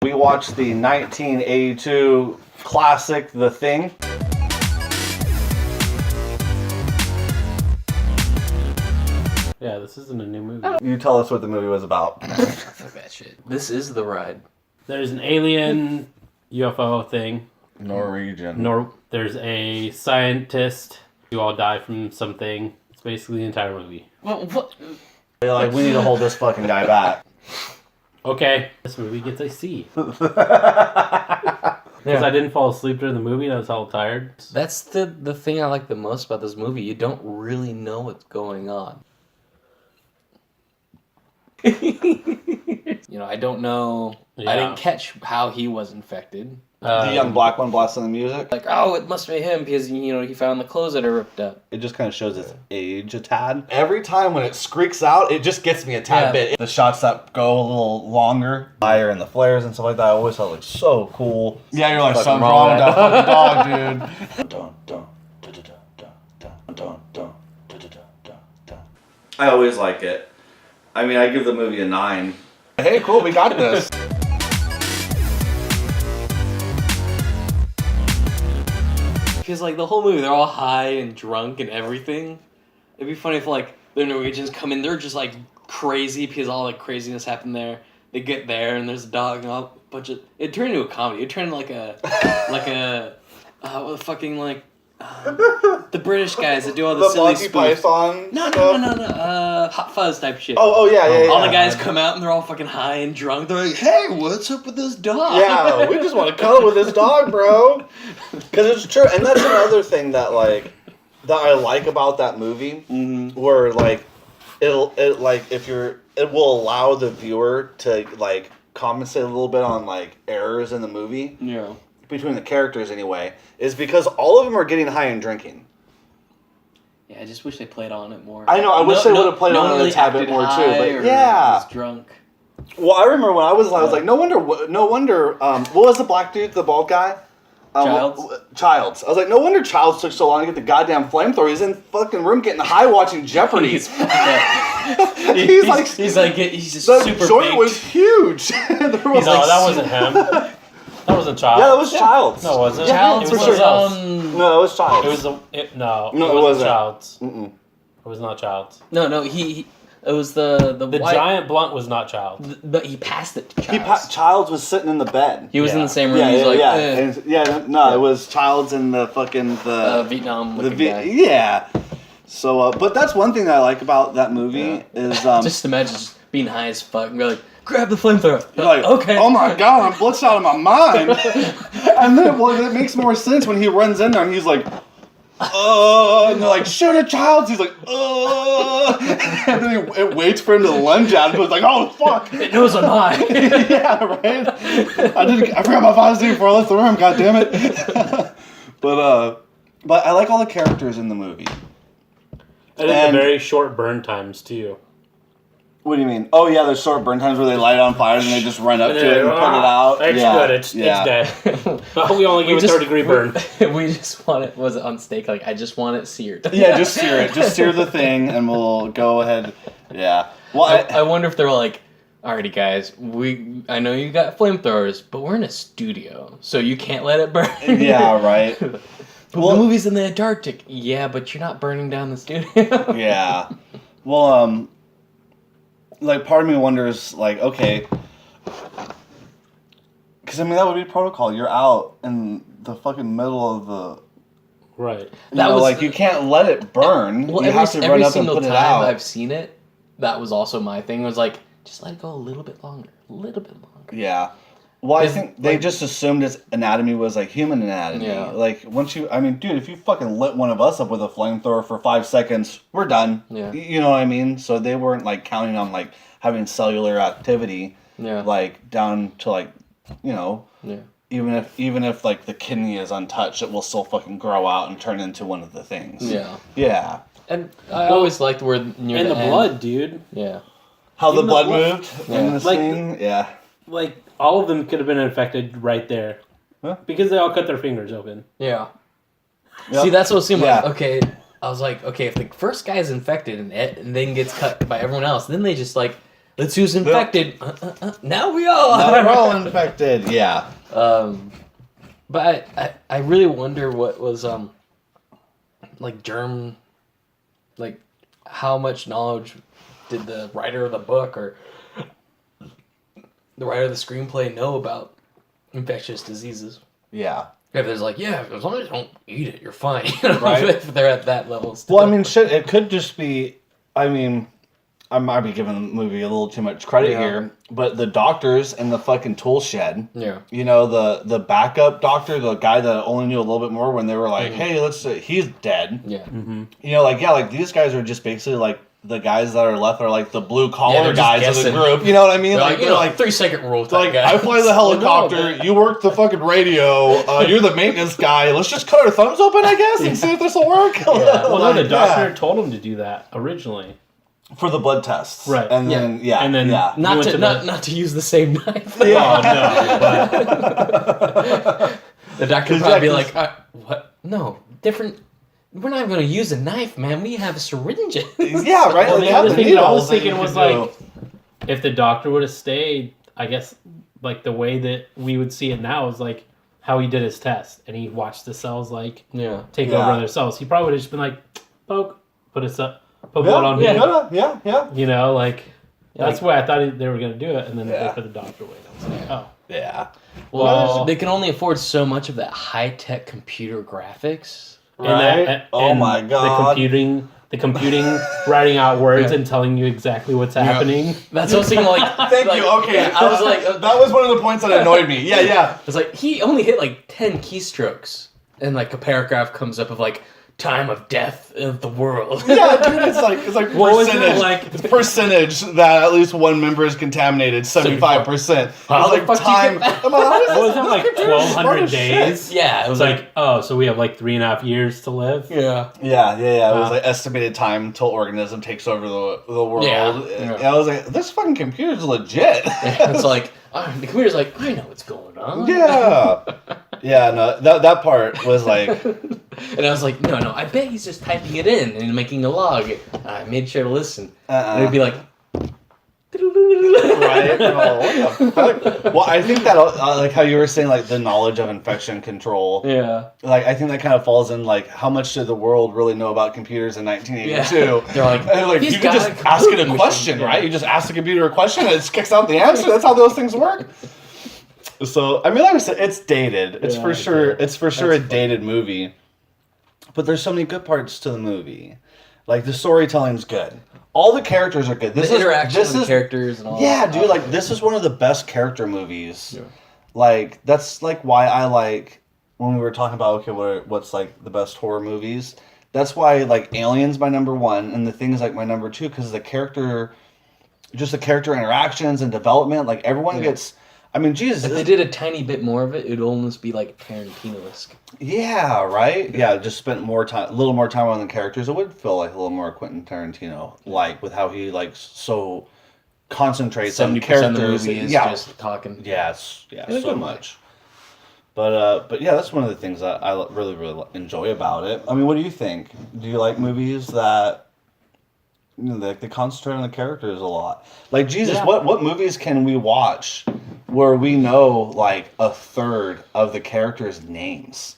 We watched the 1982 classic, The Thing. Yeah, this isn't a new movie. You tell us what the movie was about. Fuck that shit. This is the ride. There's an alien UFO thing. Norwegian. There's a scientist. You all die from something. It's basically the entire movie. Well, what? They're like, we need to hold this fucking guy back. Okay, this movie gets a C. Because I didn't fall asleep during the movie and I was all tired. That's the thing I like the most about this movie. You don't really know what's going on. I don't know. Yeah. I didn't catch how he was infected. The young black one blasting the music. Like, oh, it must be him because, he found the clothes that are ripped up. It just kind of shows its age a tad. Every time when it squeaks out, it just gets me a tad bit. The shots that go a little longer, fire and the flares and stuff like that, I always thought so cool. Yeah, you're like, something's wrong with that fucking dog, dude. I always like it. I mean, I give the movie a 9. Hey, cool, we got this. Because, the whole movie, they're all high and drunk and everything. It'd be funny if, the Norwegians come in, they're just, crazy because all, craziness happened there. They get there, and there's a dog and a bunch of... It turned into a comedy. It turned into, the British guys that do all the silly Monty spoofs. Python No. Hot Fuzz type shit. Oh, yeah. All the guys come out and they're all fucking high and drunk. They're like, hey, what's up with this dog? Yeah, we just want to cuddle with this dog, bro. Because it's true. And that's another thing that, that I like about that movie. Mm-hmm. Where, it will allow the viewer to, compensate a little bit on, errors in the movie. Yeah. Between the characters, anyway. Is because all of them are getting high and drinking. Yeah, I just wish they played on it more. I know, I wish they would have played on it a tad bit more, too. But, yeah. Was drunk. Well, I remember when I was no wonder, what was the black dude, the bald guy? Childs. I was like, no wonder Childs took so long to get the goddamn flamethrower. He's in fucking room getting high watching Jeopardy. He's just the super joint baked. was huge. That wasn't him. That wasn't Childs. Yeah, that was Childs. No, it wasn't. Childs it was was No, it was Childs. It was it wasn't wasn't Childs. Mm-mm. It was not Childs. No, he it was the white, giant blunt was not Childs. but he passed it to Childs. Childs was sitting in the bed. He was in the same room. It was Childs and the fucking Vietnam guy. Yeah. So, but that's one thing that I like about that movie is just imagine just being high as fuck and be like, grab the flamethrower. You're like, okay. Oh my god, I'm blitzed out of my mind. And then, it makes more sense when he runs in there and he's like, and they're like, shoot at Childs. He's like, and then it waits for him to lunge at him. It's like, oh fuck. It knows I'm high. Yeah, right. I forgot my visor before I left the room. God damn it. But I like all the characters in the movie. And the very short burn times too. What do you mean? Oh yeah, there's short burn times where they light it on fire and they just run up to it and put it out. It's good. It's dead. We only give it a 3rd-degree burn. We just want it. Was it on steak? I just want it seared. Yeah, just sear it. Just sear the thing, and we'll go ahead. Yeah. Well, I wonder if they're like, alrighty guys, I know you got flamethrowers, but we're in a studio, so you can't let it burn. Yeah, right. Well, the movie's in the Antarctic. Yeah, but you're not burning down the studio. Yeah. Well, part of me wonders, okay, because that would be protocol. You're out in the fucking middle of the right. You can't let it burn. Well, you have to run up and put it out. Every single time I've seen it, that was also my thing. Was just let it go a little bit longer, Yeah. Well, I think they just assumed its anatomy was human anatomy. Yeah. Once you, dude, if you fucking lit one of us up with a flamethrower for 5 seconds, we're done. Yeah. You know what I mean? So they weren't counting on having cellular activity. Yeah. Down to Yeah. Even if the kidney is untouched, it will still fucking grow out and turn into one of the things. Yeah. Yeah. And I always liked where near and the end, blood, dude. Yeah. How the blood moved in the Like scene. Yeah. All of them could have been infected right there. Huh? Because they all cut their fingers open. Yeah. Yep. See, that's what seemed Yeah. okay. I was like, okay, if the first guy is infected and then gets cut by everyone else, then they just Let's who's infected. Now we are. Now we're all infected. Yeah. But I really wonder what was like germ, like how much knowledge did the writer of the book or the writer of the screenplay know about infectious diseases? Yeah. If there's like, as long as you don't eat it, you're fine. Right. If they're at that level still. Well, I mean, shit, it could just be, I mean, I might be giving the movie a little too much credit here, but the doctors in the fucking tool shed, you know, the backup doctor, the guy that only knew a little bit more when they were like, hey, he's dead. Yeah. Mm-hmm. You know, like these guys are just basically like, the guys that are left are like the blue collar guys of the group. You know what I mean? Like, you know, like 3-second rule. Like, guys. I fly the helicopter, you work the fucking radio, you're the maintenance guy. Let's just cut our thumbs open, I guess, and see if this will work. Yeah. Well, no, the doctor told him to do that originally. For the blood tests. Right. And then, Not to use the same knife. Yeah. The doctor would probably be like, what? No, different. We're not going to use a knife, man. We have syringes. Yeah, right? Well, they the other the thing I was needles thinking was like, if the doctor would have stayed, I guess, like the way that we would see it now is like how he did his test. And he watched the cells like take over other cells. He probably would have just been like, poke, put blood on him. Yeah. You know, like, that's why I thought they were going to do it. And then they put the doctor away. I was like, oh. Yeah. Well, they can only afford so much of that high-tech computer graphics. Right? And my God. The computing, writing out words and telling you exactly what's happening. That's what I was thinking, like... Thank you, okay. I was like... that was one of the points that annoyed me. Yeah. It's like, he only hit like 10 keystrokes. And like a paragraph comes up of like, time of death of the world. Yeah, dude, it's like percentage. It's percentage that at least one member is contaminated. 75%. How the like fuck time. What was that, like 1,200 days? Yeah, it was like, oh, so we have like 3.5 years to live? Yeah. Yeah. It was like estimated time till organism takes over the world. Yeah. And I was like, this fucking computer's legit. It's like, the computer's like, I know what's going on. Yeah. Yeah, no, that part was like... And I was like, no, I bet he's just typing it in and making a log. I made sure to listen. And it'd be like... Right? Oh, what the fuck? Well, I think that, like how you were saying, like the knowledge of infection control. Yeah. Like, I think that kind of falls in, like, how much did the world really know about computers in 1982? Yeah. They're like, you can just ask it a question, right? You just ask the computer a question and it kicks out the answer. That's how those things work. So, I mean, like I said, it's dated. It's for sure a dated movie. But there's so many good parts to the movie. Like, the storytelling's good. All the characters are good. The interaction with the characters and all that. Yeah, dude, like, this is one of the best character movies. Yeah. Like, that's, like, why I like, when we were talking about, okay, what's, like, the best horror movies, that's why, like, Alien's my number one, and The Thing is, like, my number two, because the character interactions and development, like, everyone gets... I mean, Jesus. If they did a tiny bit more of it, it would almost be like Tarantino-esque. Yeah, right? Yeah, just spent a little more time on the characters. It would feel like a little more Quentin Tarantino, like, with how he, like, so concentrates on characters. 70% of the movie is just talking. Yes, so much. But yeah, that's one of the things that I really, really enjoy about it. I mean, what do you think? Do you like movies that... You know, they concentrate on the characters a lot. Like, Jesus, what movies can we watch where we know, like, a third of the characters' names?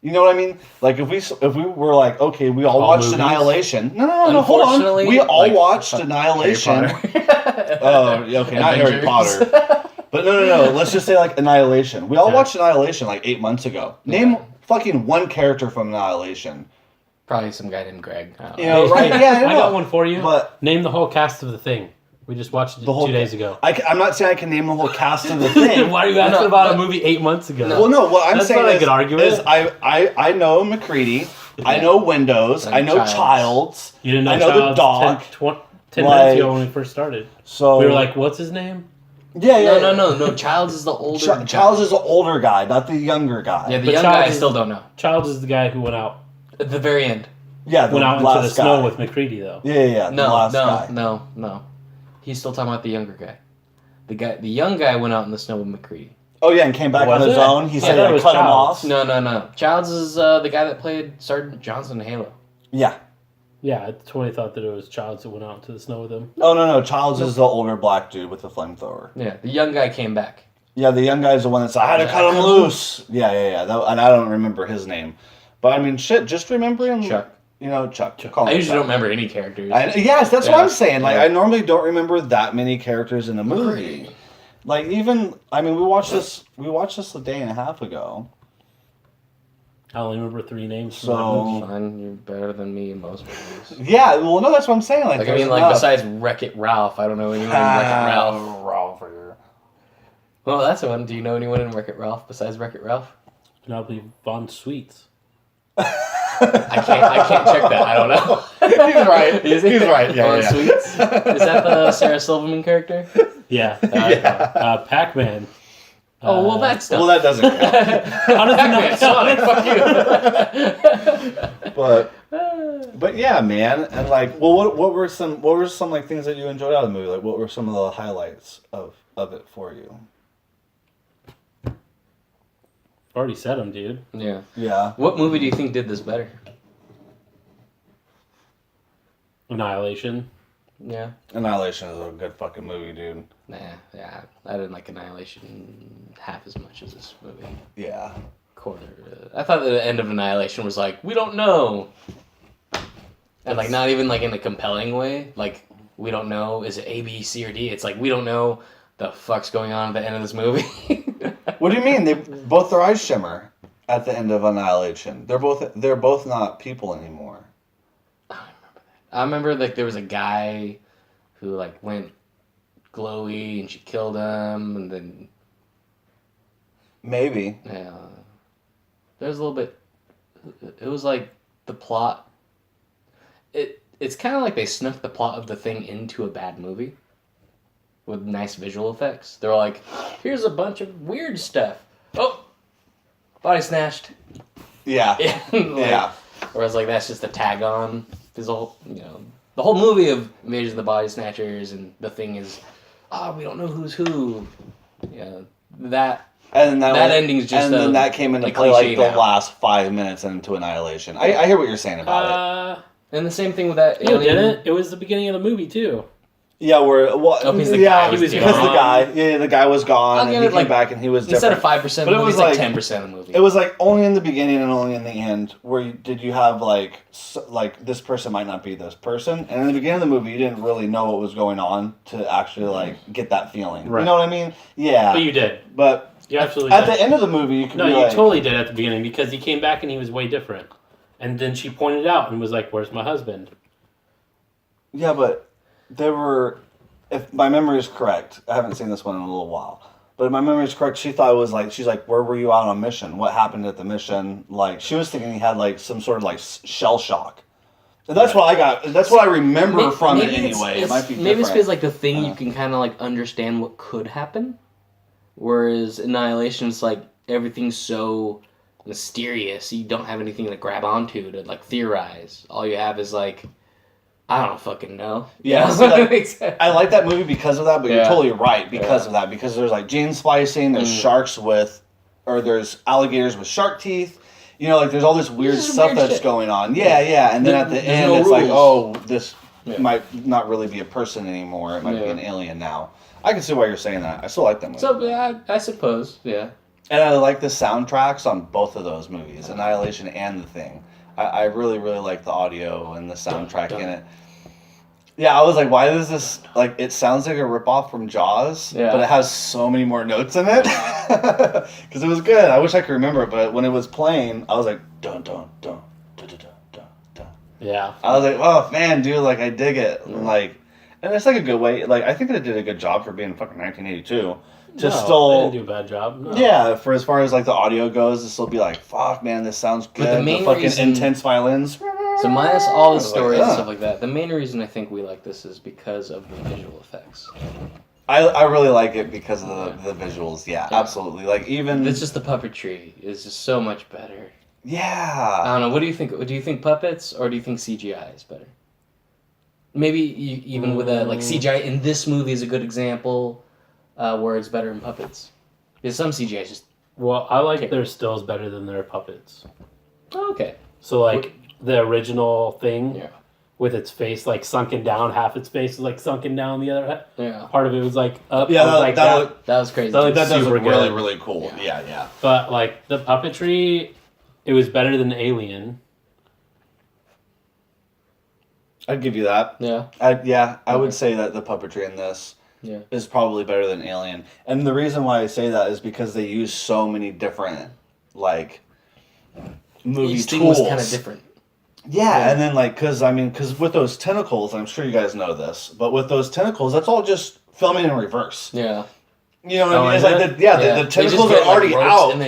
You know what I mean? Like, if we were like, okay, we all watched movies? Annihilation. No, hold on. We all watched Annihilation. Oh, okay, not Harry Potter. But no. Let's just say, like, Annihilation. We all watched Annihilation, like, 8 months ago. Name fucking one character from Annihilation. Probably some guy named Greg. You know, right? Yeah, I got one for you. But name the whole cast of The Thing. We just watched it 2 days ago. I'm not saying I can name the whole cast of The Thing. Why are you asking about a movie 8 months ago? Well, no. What I'm saying is, I know McCready. Yeah. I know Windows. I know Childs. You didn't know I know Childs the dog. 10 minutes ago when we first started. So we were like, "What's his name?" Yeah. No. Childs is the older. Childs is the older guy, not the younger guy. Yeah, the young guy I still don't know. Childs is the guy who went out at the very end. Yeah, went out into the snow with McCready, though. Yeah. No. He's still talking about the younger guy. The young guy went out in the snow with McCready. Oh yeah, and came back on his own. He said I cut him off. No. Childs is the guy that played Sergeant Johnson in Halo. Yeah. Yeah, I totally thought that it was Childs that went out into the snow with him. Oh, no. Childs is the older black dude with the flamethrower. Yeah, the young guy came back. Yeah, the young guy's the one that's, I had to cut him loose. Yeah. And I don't remember his name. But, I mean, shit, just remember him. Chuck. Chuck. I usually don't remember any characters. Yes, that's what I'm saying. Like, I normally don't remember that many characters in a movie. Like, even, I mean, we watched this a day and a half ago. I only remember 3 names. So fine, you're better than me in most movies. Yeah, well, no, that's what I'm saying. Like I mean, like besides Wreck-It Ralph, I don't know anyone in Wreck-It Ralph. Ralph. Well, that's the one. Do you know anyone in Wreck-It Ralph besides Wreck-It Ralph? Can I believe Von Sweets? I can't check that. I don't know. He's right. He's right. Yeah, Von Sweets. Is that the Sarah Silverman character? Yeah. Pac-Man. Oh, well, that's well, that doesn't count. How does it Fuck you. But yeah, man, and like, well, what were some like things that you enjoyed out of the movie? Like, what were some of the highlights of it for you? Already said them, dude. Yeah. Yeah. What movie do you think did this better? Annihilation. Yeah. Annihilation is a good fucking movie, dude. Nah, yeah, I didn't like Annihilation half as much as this movie. Yeah. Quarter. I thought the end of Annihilation was like, we don't know. And like not even like in a compelling way. Like, we don't know, is it A, B, C, or D? It's like, we don't know the fuck's going on at the end of this movie. What do you mean? Both their eyes shimmer at the end of Annihilation. They're both not people anymore. I remember like there was a guy who like went glowy and she killed him and then maybe. Yeah. There's a little bit it was like the plot it's kind of like they snuck the plot of the thing into a bad movie with nice visual effects. They're like, here's a bunch of weird stuff. Oh, body snatched. Yeah. Yeah. Whereas like that's just a tag on. There's a whole, the whole movie of Invasion of the Body Snatchers and the thing is, we don't know who's who. Yeah, that ending is just. And then that came into play like the last 5 minutes into Annihilation. I hear what you're saying about it. And the same thing with that. No, didn't. It was the beginning of the movie too. Yeah, the guy was gone. The guy was gone, and he came back, and he was instead different. Instead of 5%, but it was like 10% of the movie. It was like only in the beginning and only in the end where did you have like this person might not be this person, and in the beginning of the movie you didn't really know what was going on to actually like get that feeling. Right. You know what I mean? Yeah. But you did. But you absolutely at the end of the movie you could you totally did at the beginning because he came back and he was way different, and then she pointed out and was like, "Where's my husband?" Yeah, but there were. If my memory is correct, I haven't seen this one in a little while, but if my memory is correct, she thought it was like, she's like, where were you out on mission? What happened at the mission? Like, she was thinking he had like some sort of like shell shock. And that's what I got. That's what I remember from it anyway. It might be different. Maybe it's because like the thing you can kind of like understand what could happen, whereas Annihilation is like everything's so mysterious. You don't have anything to grab onto to like theorize. All you have is like, I don't fucking know. Yeah, so I like that movie because of that, but you're totally right because of that. Because there's like gene splicing, there's sharks there's alligators with shark teeth. Like there's all this weird stuff that's going on. Yeah. And then at the end, it's like, oh, this might not really be a person anymore. It might be an alien now. I can see why you're saying that. I still like that movie. So, yeah, I suppose, yeah. And I like the soundtracks on both of those movies, Annihilation and The Thing. I really, really like the audio and the soundtrack in it. Yeah, I was like, why does this, like, it sounds like a ripoff from Jaws, but it has so many more notes in it. Because it was good. I wish I could remember it, but when it was playing, I was like, dun, dun, dun, dun, dun, dun, dun. Yeah. I was like, oh, man, dude, like, I dig it. And it's like a good way, like, I think it did a good job for being fucking 1982. They didn't do a bad job. No. Yeah, for as far as, like, the audio goes, this will be like, fuck, man, this sounds good. The fucking intense violins. So minus all the stories and stuff like that, the main reason I think we like this is because of the visual effects. I really like it because of the visuals. Yeah, absolutely. Like even it's just the puppetry is just so much better. Yeah. I don't know. What do you think? Do you think puppets or do you think CGI is better? Maybe even with a like CGI in this movie is a good example where it's better in puppets. Because some CGI is just. Well, I like their stills better than their puppets. Oh, okay. So like. The original thing with its face like sunken down. Half its face was like sunken down. The other part of it was like up. Yeah, that was crazy. So, like, that does look good. really, really cool. Yeah. But like the puppetry, it was better than Alien. I'd give you that. Yeah. I would say that the puppetry in this is probably better than Alien. And the reason why I say that is because they use so many different, like, movie Each tools. thing was kind of different. Yeah, and then, like, because with those tentacles, I'm sure you guys know this, but with those tentacles, that's all just filming in reverse. Yeah. You know what I mean? It's like, the tentacles are already out, and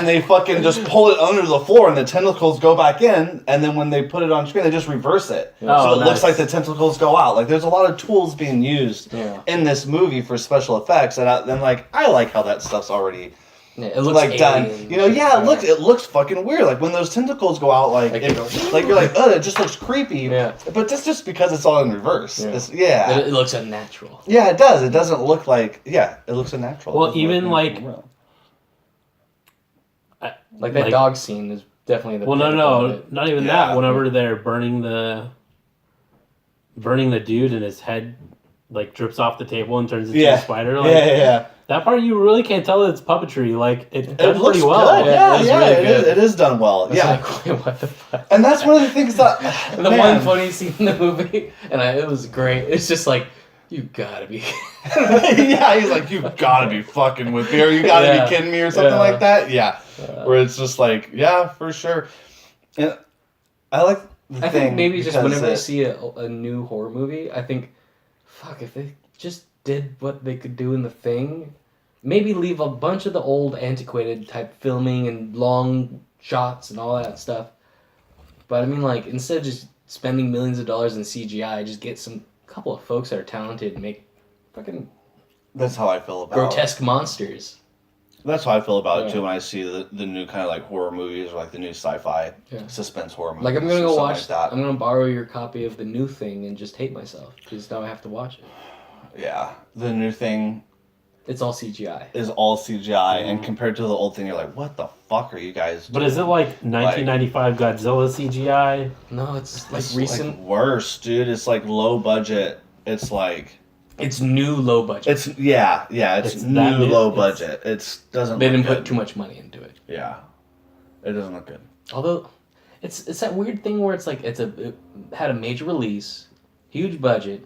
they fucking just pull it under the floor, and the tentacles go back in, and then when they put it on screen, they just reverse it. So it looks like the tentacles go out. Like, there's a lot of tools being used in this movie for special effects, and I like how that stuff's alrery... Yeah, it looks like done. You know, it looks fucking weird. Like when those tentacles go out, like you're like, oh, it just looks creepy. Yeah. But that's just because it's all in reverse. Yeah. It looks unnatural. Yeah, it does. It doesn't look like it looks unnatural. Well, even like that dog scene is definitely the. Well, no, not even that. Whenever they're burning the dude and his head like drips off the table and turns into a spider. Like, yeah. That part you really can't tell that it's puppetry. Like it does looks pretty well. Good. It is done well. It's like, wait, what the fuck? And that's one of the things that one funny scene in the movie, and it was great. It's just like, you gotta be. He's like, you gotta be fucking with me, or you gotta be kidding me, or something like that. Yeah, where it's just like, for sure. And I like. I think maybe just whenever you see a new horror movie, I think, fuck, if they just did what they could do in The Thing, maybe leave a bunch of the old antiquated type filming and long shots and all that stuff. But I mean, like, instead of just spending millions of dollars in CGI, just get some couple of folks that are talented and make fucking... That's how I feel about grotesque monsters. That's how I feel about it too when I see the new kind of like horror movies or like the new sci-fi suspense horror movies. Like, I'm gonna go watch that. I'm gonna borrow your copy of The New Thing and just hate myself because now I have to watch it. Yeah, The New Thing. It's all CGI. Is all CGI, and compared to the old thing, you're like, what the fuck are you guys doing? But is it like 1995 Godzilla CGI? No, it's like recent. Like worse, dude. It's like low budget. It's like... It's new low budget. It's new low budget. It doesn't. They didn't put too much money into it. Yeah, it doesn't look good. Although, it's that weird thing where it's like it had a major release, huge budget,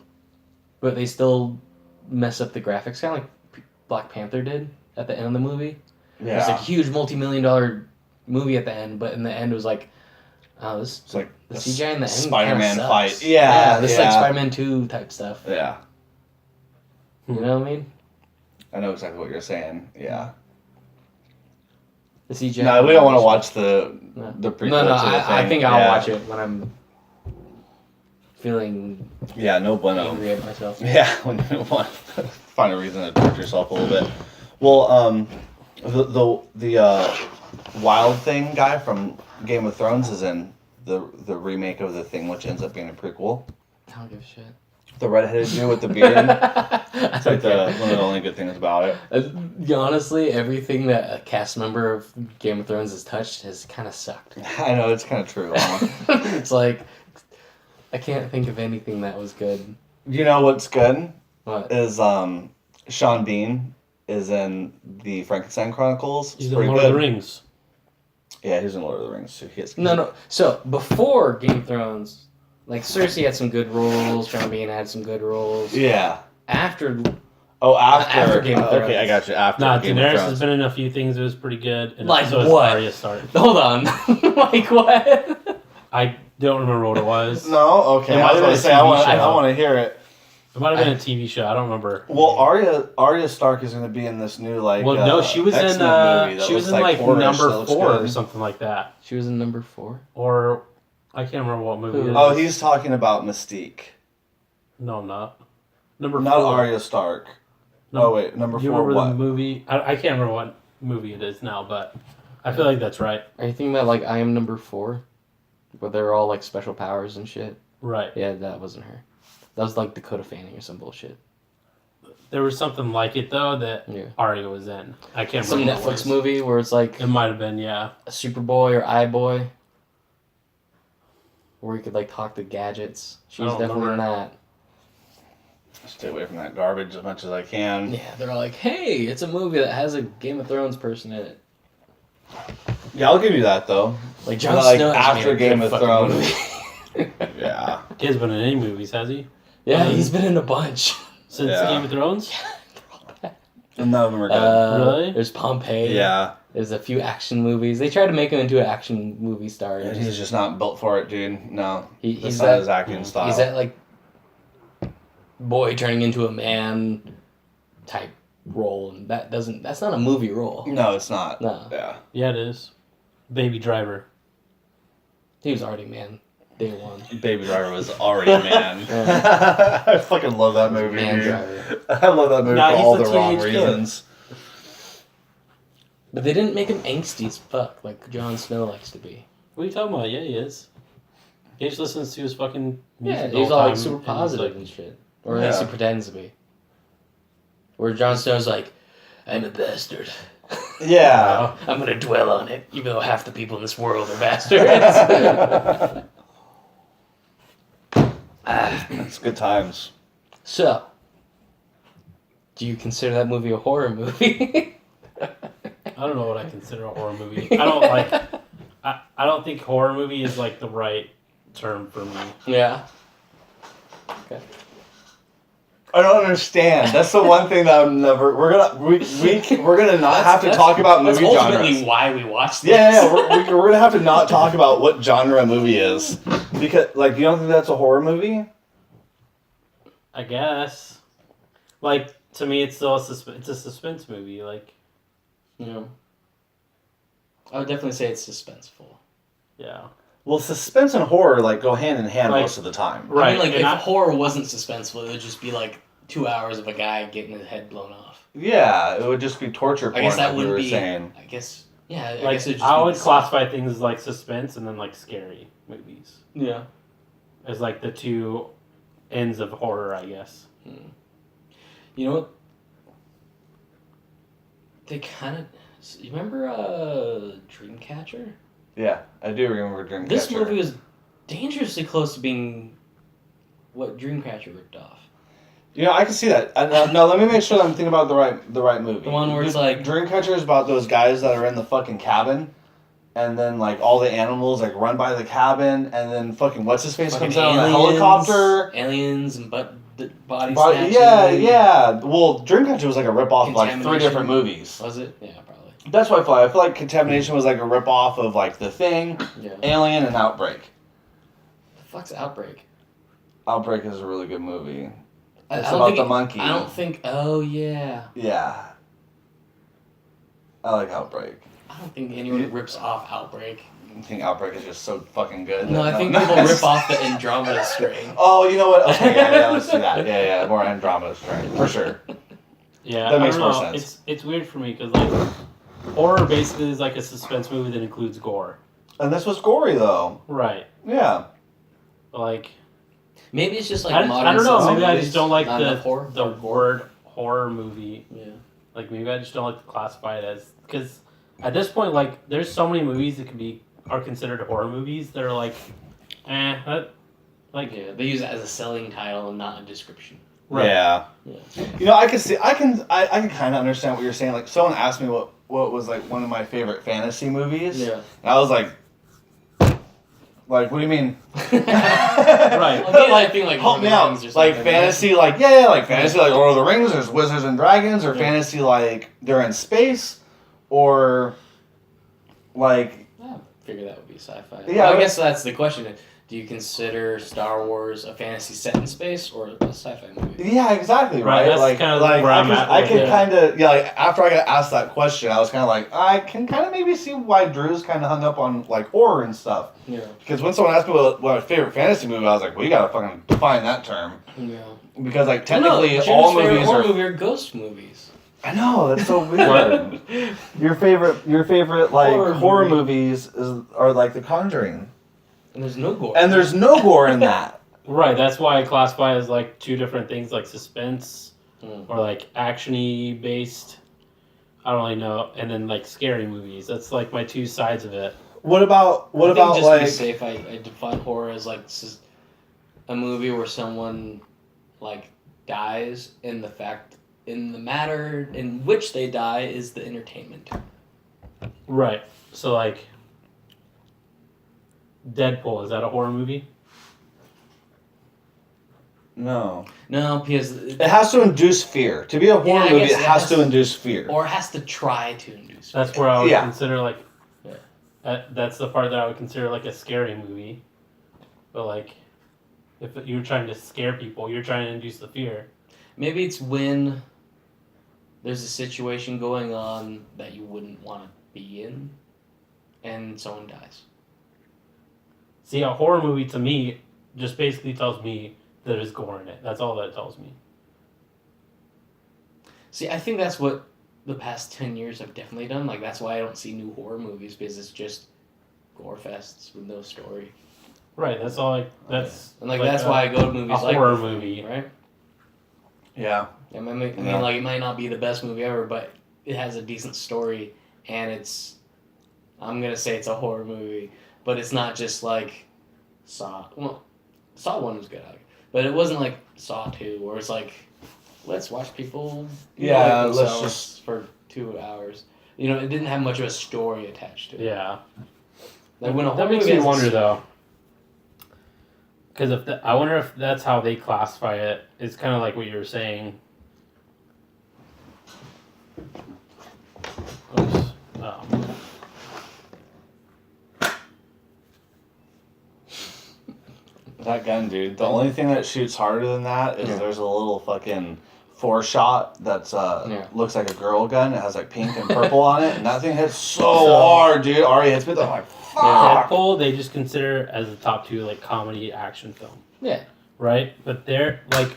but they still mess up the graphics, kind of like Black Panther did at the end of the movie. Yeah, it was like a huge multi-million-dollar movie at the end, but in the end it was like, oh, this it's like the CGI in the end Spider-Man fight. This like Spider-Man 2 type stuff. Yeah. You know what I mean? I know exactly what you're saying. Yeah. The CGI. No, we don't want to watch the prequel. No, I think I'll watch it when I'm feeling. Yeah, no bueno. Angry at myself. Yeah, when you want to find a reason to torture yourself a little bit. Well, the Wild Thing guy from Game of Thrones is in the remake of The Thing, which ends up being a prequel. I don't give a shit. The redheaded dude with the beard. It's like one of the only good things about it. Honestly, everything that a cast member of Game of Thrones has touched has kind of sucked. I know, it's kind of true. It's like, I can't think of anything that was good. You know what's good? What? Is Sean Bean is in the Frankenstein Chronicles. He's in Lord of the Rings. Yeah, he's in Lord of the Rings too. No. So, before Game of Thrones... Like, Cersei had some good roles, Sean Bean had some good roles. Yeah. After Game of Thrones. Okay, I got you. After Game of Daenerys Thrones. has been in a few things that was pretty good. And like so what? Arya Stark. Hold on. Like what? I don't remember what it was. No? Okay, I was going to say, I want to hear it. It might have been a TV show. I don't remember. Well, Arya Stark is going to be in this new, like, well, no, she was in like number 4 or something like that. She was in number 4? Or... I can't remember what movie it is. Oh, he's talking about Mystique. No, I'm not. Number 4. Not Arya Stark. Number 4 you remember what? the movie? I can't remember what movie it is now, but I feel like that's right. Are you thinking about, like, I Am Number 4? Where they're all, like, special powers and shit? Right. Yeah, that wasn't her. That was, like, Dakota Fanning or some bullshit. There was something like it, though, that Arya was in. I can't remember. Some Netflix movie where it's, like... It might have been, yeah. A Superboy or iBoy. where he could like talk to gadgets. She I was don't definitely in remember. that. Stay away from that garbage as much as I can. Yeah, they're all like, "Hey, it's a movie that has a Game of Thrones person in it." Yeah, I'll give you that though. Like Jon Like, Snow has after made a Game good of fucking Thrones. movie. Yeah. He hasn't been in any movies, has he? Yeah, he's been in a bunch. Since Yeah. Game of Thrones? None of them are good. Really? There's Pompeii. Yeah. There's a few action movies. They tried to make him into an action movie star. And he's just not built for it, dude. No. He's That's that, not his acting style. He's that like boy turning into a man type role, and that's not a movie role. No, it's not. No. Yeah. Yeah, it is. Baby Driver. He was already man day one. Baby Driver was already a man. I fucking love that movie. Man dude. Driver. I love that movie Nah, for he's all a the wrong teenage kid. reasons. But they didn't make him angsty as fuck like Jon Snow likes to be. What are you talking about? Yeah, he is. He just listens to his fucking music Yeah, the he's whole all time, like super and he's positive like, and shit. Or at least he Yeah. pretends to be. Where Jon Snow's like, I'm a bastard. Yeah. I'm gonna dwell on it, even though half the people in this world are bastards. It's good times. So, do you consider that movie a horror movie? I don't know what I consider a horror movie. I don't like. I don't think horror movie is like the right term for me. Yeah. Okay. I don't understand. That's the one thing that I'm never. We're gonna not have to talk about movie That's ultimately genres. why we watch this. Yeah, we're gonna have to not talk about what genre a movie is because, like, you don't think that's a horror movie? I guess. Like to me, it's still it's a suspense movie. Like, Yeah. I would definitely say it's suspenseful. yeah. Well, suspense and horror like go hand in hand Like- most of the time. Right. I mean, like, and if horror wasn't suspenseful, it would just be like 2 hours of a guy getting his head blown off. Yeah, it would just be torture porn. I guess that like we would were be. saying. I guess. Yeah. I like guess it would just I be would the classify things as like suspense and then like scary movies Yeah. as like the two ends of horror, I guess. You know what? They kind of. You remember Dreamcatcher? Yeah, I do remember Dreamcatcher. This movie was dangerously close to being what Dreamcatcher ripped off. You know, I can see that. No, let me make sure that I'm thinking about the right movie. The one where it's like- Dreamcatcher is about those guys that are in the fucking cabin, and then like all the animals like run by the cabin, and then fucking what's his face Fucking comes out on the aliens, helicopter. Aliens and body But, snatching. yeah. Well, Dreamcatcher was like a rip off of like 3 Contamination. different movies. Was it? Yeah, probably. That's what I feel like Contamination was like a rip off of like The Thing, Yeah. Alien, and Outbreak. The fuck's Outbreak? Outbreak is a really good movie. I It's don't about think the monkey. I don't think. Oh yeah. Yeah. I like Outbreak. I don't think anyone rips off Outbreak. I think Outbreak is just so fucking good. No, that I think no- people rip off the Andromeda Strain. Oh, you know what? Okay, yeah, let's do that. Yeah, more Andromeda Strain, for sure. Yeah, That makes I don't more know. sense. It's weird for me because like horror basically is like a suspense movie that includes gore. And this was gory, though. Right. Yeah. Like Maybe it's just like I modern. don't know. sci-fi Maybe I movies, just don't like not enough horror. the word horror movie. Yeah. Like maybe I just don't like to classify it as because at this point like there's so many movies that are considered horror movies that are like, that like Yeah, they use it as a selling title and not a description. right. Yeah. You know, I can kind of understand what you're saying. Like, someone asked me what was like one of my favorite fantasy movies. Yeah. And I was like, what do you mean? Right. Well, I think like Help Lord me of the out. Rings or Like something. fantasy, like like fantasy, like Lord of the Rings. There's wizards and dragons, or Yeah. fantasy like they're in space, or like I figure that would be sci-fi. Yeah, Well, I but- guess that's the question. Do you consider Star Wars a fantasy set in space or a sci-fi movie? yeah, exactly Right, right. that's like kind of like where I'm I at can with it. kind of like after I got asked that question, I was kind of like I can kind of maybe see why Drew's kind of hung up on like horror and stuff. Yeah. Because when someone asked me what my favorite fantasy movie, I was like, well, you gotta fucking define that term. Yeah. Because like Well, no, technically Jim's all favorite movies horror are. movie are ghost movies. I know that's so weird. Your favorite like Horror horror movie. movies are like The Conjuring, And there's no gore. and there's no gore in that. Right. That's why I classify it as like two different things, like suspense Mm. or like action-y based. I don't really know, and then like scary movies. That's like my two sides of it. What about just like? to be safe, I define horror as like a movie where someone like dies, and the matter in which they die is the entertainment. Right. So like, Deadpool, is that a horror movie? No, because it has to induce fear. To be a horror movie, it has to induce fear. Or it has to try to induce fear. That's where I would consider like, that's the part that I would consider like a scary movie. But like, if you're trying to scare people, you're trying to induce the fear. Maybe it's when there's a situation going on that you wouldn't want to be in, and someone dies. See, a horror movie to me just basically tells me that there's gore in it. That's all that it tells me. See, I think that's what the past 10 years have definitely done. Like, that's why I don't see new horror movies, because it's just gore fests with no story. Right, that's all that's... And, like that's why I go to movies like... a horror movie. Right? Yeah. I mean, like, it might not be the best movie ever, but it has a decent story, and it's... I'm gonna say it's a horror movie, but it's not just like Saw. Well, Saw 1 was good, but it wasn't like Saw 2, where it's like, let's watch people let's just for 2 hours. You know, it didn't have much of a story attached to it. Yeah. Like when a that makes me wonder though, because I wonder if that's how they classify it. It's kind of like what you were saying. Oops. That gun, dude. The only thing that shoots harder than that is there's a little fucking 4-shot that's looks like a girl gun. It has like pink and purple on it, and that thing hits so hard, dude. Already hits me. I'm like, fuck. Deadpool, they just consider as the top 2 like comedy action film. Yeah. Right, but they're like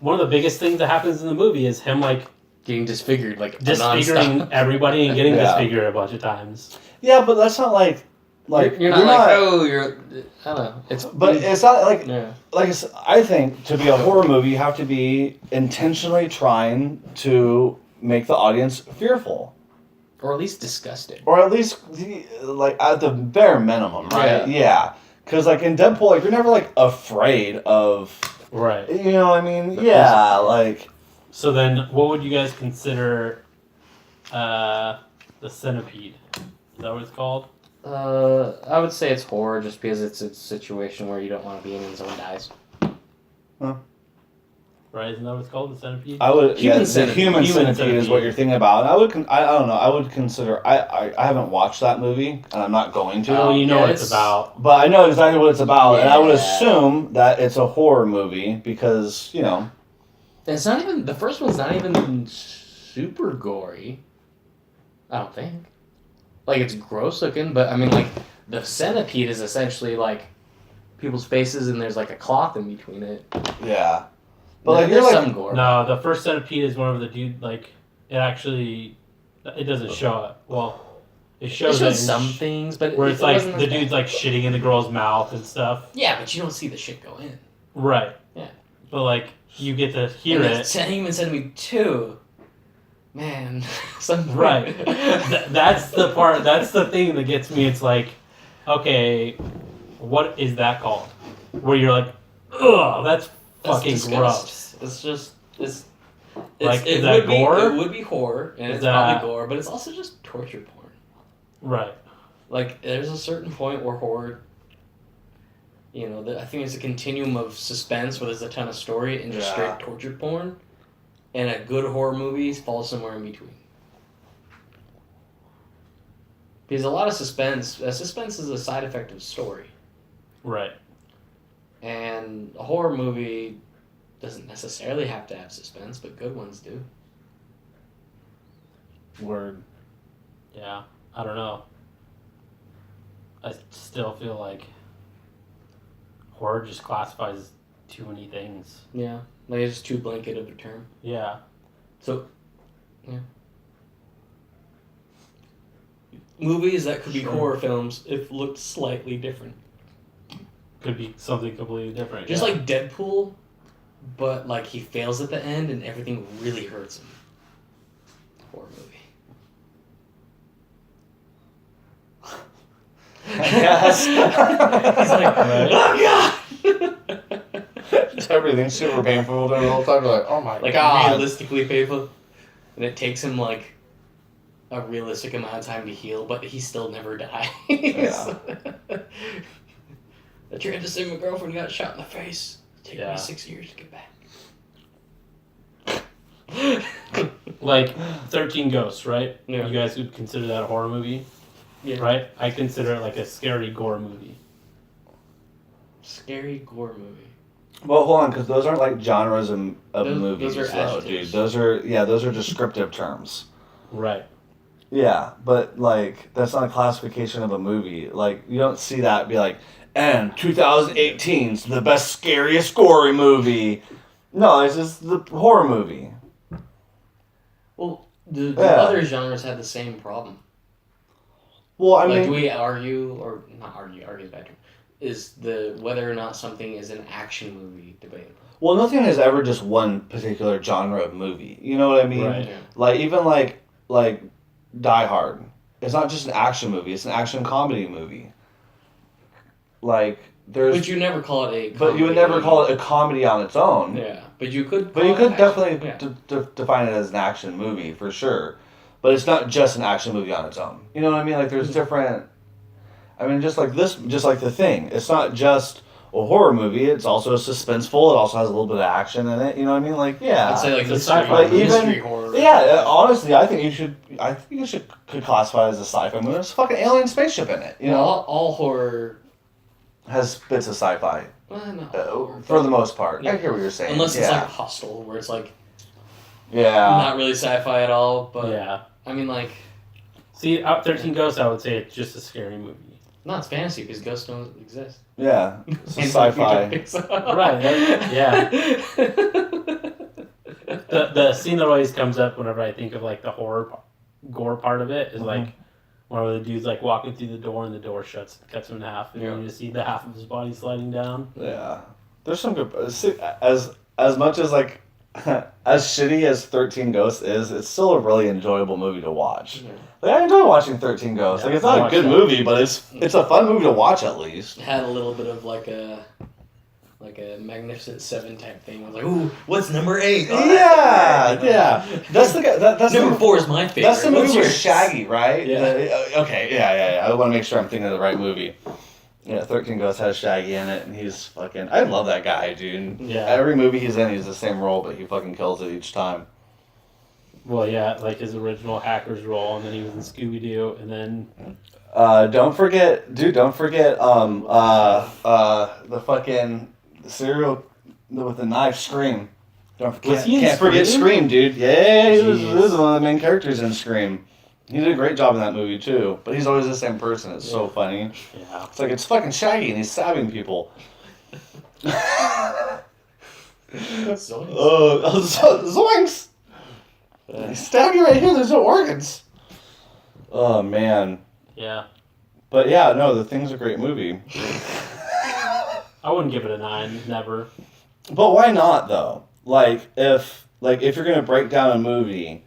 one of the biggest things that happens in the movie is him like getting disfigured, like disfiguring everybody and getting disfigured a bunch of times. Yeah, but that's not like you're not like, oh, you're... I don't know. It's not like... Yeah. Like, I think to be a horror movie, you have to be intentionally trying to make the audience fearful. Or at least disgusted. Or at least, like, at the bare minimum, right? Yeah. Because, like, in Deadpool, like, you're never, like, afraid of... Right. You know what I mean? Yeah, like... So then, what would you guys consider the Centipede? Is that what it's called? I would say it's horror just because it's a situation where you don't want to be in and someone dies. Huh. Right, isn't that what it's called, the Centipede? I would, human centipede is what you're thinking about. I would, I don't know, I would consider, I haven't watched that movie, and I'm not going to. Oh, you know what it's about. But I know exactly what it's about, and I would assume that it's a horror movie, because, you know. It's not even, the first one's not even super gory. I don't think. Like, it's gross looking, but I mean, like, the centipede is essentially like people's faces, and there's like a cloth in between it. Yeah. But like, there's some gore. No, the first Centipede is one of the dude, like, it actually, it doesn't show it. Well, it shows some things, but where it's like the dude's like shitting in the girl's mouth and stuff. Yeah, but you don't see the shit go in. Right. Yeah. But like, you get to hear it. Human Centipede 2. Man, right. That's the part. That's the thing that gets me. It's like, okay, what is that called? Where you're like, ugh, that's fucking gross. It's just like, is that gore? It would be horror, and it's probably gore, but it's also just torture porn. Right. Like, there's a certain point where horror, you know, I think it's a continuum of suspense where there's a ton of story and just straight torture porn. And a good horror movie falls somewhere in between. Because a lot of suspense is a side effect of story. Right. And a horror movie doesn't necessarily have to have suspense, but good ones do. Word. Yeah, I don't know. I still feel like horror just classifies too many things. Yeah. Like, it's just too blanket of a term. Yeah. So, yeah. Movies that could be horror films if looked slightly different. Could be something completely different. Just like Deadpool, but like he fails at the end and everything really hurts him. Horror movie. Yes. He's like, oh god. Everything's super painful the whole time. You're like, oh my Like god. realistically painful, and it takes him like a realistic amount of time to heal, but he still never dies. Yeah. I tried to save my girlfriend, got shot in the face. Take Yeah. me 6 years to get back. Like 13 Ghosts, right? Yeah. You guys would consider that a horror movie, Yeah. right? I consider it like a scary gore movie. Scary gore movie. Well, hold on, because those aren't like genres of Those movies, are though, adjectives. dude. Those are descriptive terms. Right. Yeah, but like that's not a classification of a movie. Like you don't see that and be like, and 2018's the best scariest gory movie. No, it's just the horror movie. Well, the Yeah. other genres had the same problem. Well, I Like, mean, we argue, or not argue is bad term, is the whether or not something is an action movie debatable. well, nothing is ever just one particular genre of movie. You know what I mean? Right. Yeah. Like even like Die Hard. It's not just an action movie. It's an action comedy movie. Like there's, But you never call it a. but you would never call it a comedy on its own. Yeah, but you could. But you call it could action. definitely Yeah. define it as an action movie for sure. But it's not just an action movie on its own. You know what I mean? Like there's different. I mean, just like The Thing. It's not just a horror movie. It's also suspenseful. It also has a little bit of action in it. You know what I mean? Like yeah. I'd say like The mystery, sci-fi, like mystery even horror. yeah. Honestly, I think you could classify it as a sci-fi movie. There's a fucking alien spaceship in it. You know, all horror. has bits of sci-fi Not all horror, for the most part. Yeah. I hear what you're saying. unless it's yeah. like Hostel, where it's like yeah. not really sci-fi at all. But Yeah. I mean, like, See, 13 Ghosts, I would say it's just a scary movie. no, it's fantasy because ghosts don't exist. Yeah. It's a And sci-fi. we don't think so. Right, yeah. The scene that always comes up whenever I think of like the gore part of it is like one of the dudes like walking through the door and the door shuts and cuts him in half and Yeah. you just see the half of his body sliding down. Yeah, there's some good. As much as like as shitty as 13 Ghosts is, it's still a really enjoyable movie to watch. Yeah. Like I enjoy watching 13 Ghosts. Yeah, Like it's I not a watched good that. movie, but it's a fun movie to watch at least. Had a little bit of like a Magnificent Seven type thing. I was like, ooh, what's number 8? Oh, Yeah. That's the guy. That's number the, 4 is my favorite. That's the movie What's with yours? Shaggy, right? Yeah. Okay. Yeah. I want to make sure I'm thinking of the right movie. Yeah, 13 Ghosts has Shaggy in it, and he's fucking. I love that guy, dude. Yeah. Every movie he's in, he's the same role, but he fucking kills it each time. Well, yeah, like his original hacker's role, and then he was in Scooby Doo, and then Don't forget, the fucking cereal with the knife, Scream. Was he in Can't forget Scream? Scream, dude. Yeah, he was Jeez. one of the main characters in Scream. He did a great job in that movie too, but he's always the same person. It's so funny. yeah, It's like it's fucking Shaggy and he's stabbing people. Zoinks! He stabbed you right here. There's no organs. Oh man. yeah. But yeah, no, The Thing's a great movie. I wouldn't give it a 9, never. But why not though? If you're gonna break down a movie,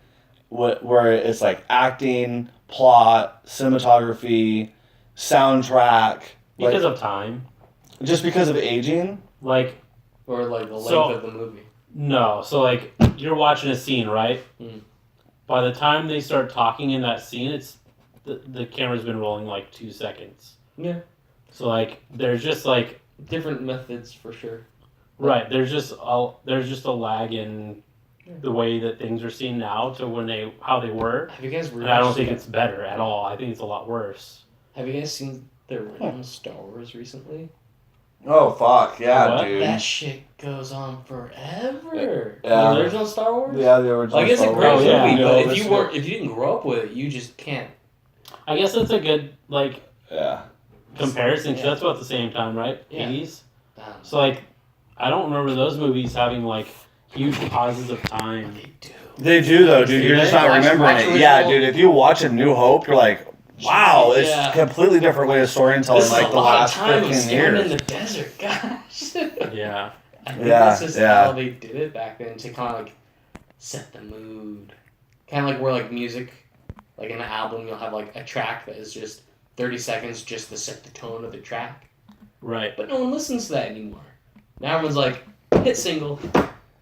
where it's like acting, plot, cinematography, soundtrack, Because of time. just because of aging. Like, Or like the length So- of the movie. no. So, like, you're watching a scene, right? Mm. By the time they start talking in that scene, it's the camera's been rolling like 2 seconds. Yeah. So, like, there's just like Different methods for sure. right. There's just a lag in the way that things are seen now to how they were. Have you guys And I don't think it's better at all. I think it's a lot worse. Have you guys seen the original Star Wars recently? Oh fuck yeah, What? dude. That shit goes on forever. Yeah. The original Star Wars? Yeah, the original. Like, it's a Star great Wars. yeah. movie, No, but it's if you didn't grow up with it, you just can't. I guess that's a good like Yeah. comparison. 'Cause Yeah. that's about the same time, right? Yeah. 80s. So like, I don't remember those movies having like huge pauses of time. They do. They do though, dude. Do You're just they? not Watch remembering it. original- Yeah, dude. If you watch A New Hope, you're like, wow, it's Yeah. a completely different way of storytelling. This is Like a the lot of last time 15 staring in years. the desert, gosh. Yeah. I think Yeah, that's just yeah. how they did it back then to kind of like set the mood. Kind of like where like music, like in an album, you'll have like a track that is just 30 seconds just to set the tone of the track. Right. But no one listens to that anymore. Now everyone's like, hit single.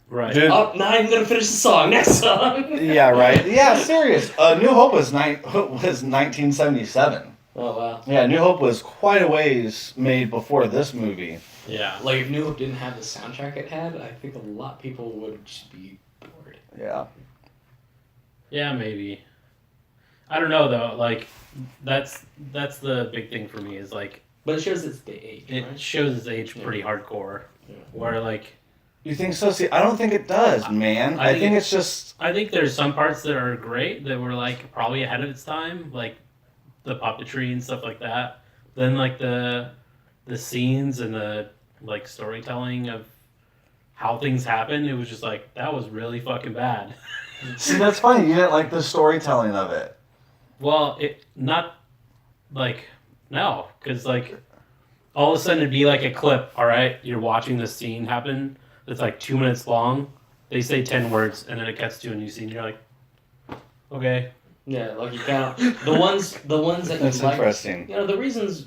Right. Dude. Oh, now I'm gonna finish the song. Next song. Yeah, right. Yeah, serious. New Hope was 1977. Oh wow. Yeah, New Hope was quite a ways made before this movie. Yeah. Like if New Hope didn't have the soundtrack it had, I think a lot of people would just be bored. Yeah. Yeah, maybe. I don't know though. Like, that's the big thing for me is like. But it shows its age. It right? shows its age pretty hardcore. Yeah. Where like. You think so? See, I don't think it does, man. I think it's just. I think there's some parts that are great that were like probably ahead of its time, like the puppetry and stuff like that. Then like the scenes and the like storytelling of how things happen, it was just like that was really fucking bad. See, that's funny. You didn't like the storytelling of it. Well, it not like no, because like all of a sudden it'd be like a clip. All right, you're watching this scene happen. It's like 2 minutes long. They say 10 words, and then it cuts to a new scene. You're like, okay. Yeah, like you kind of the ones that That's you like. interesting. You know, the reasons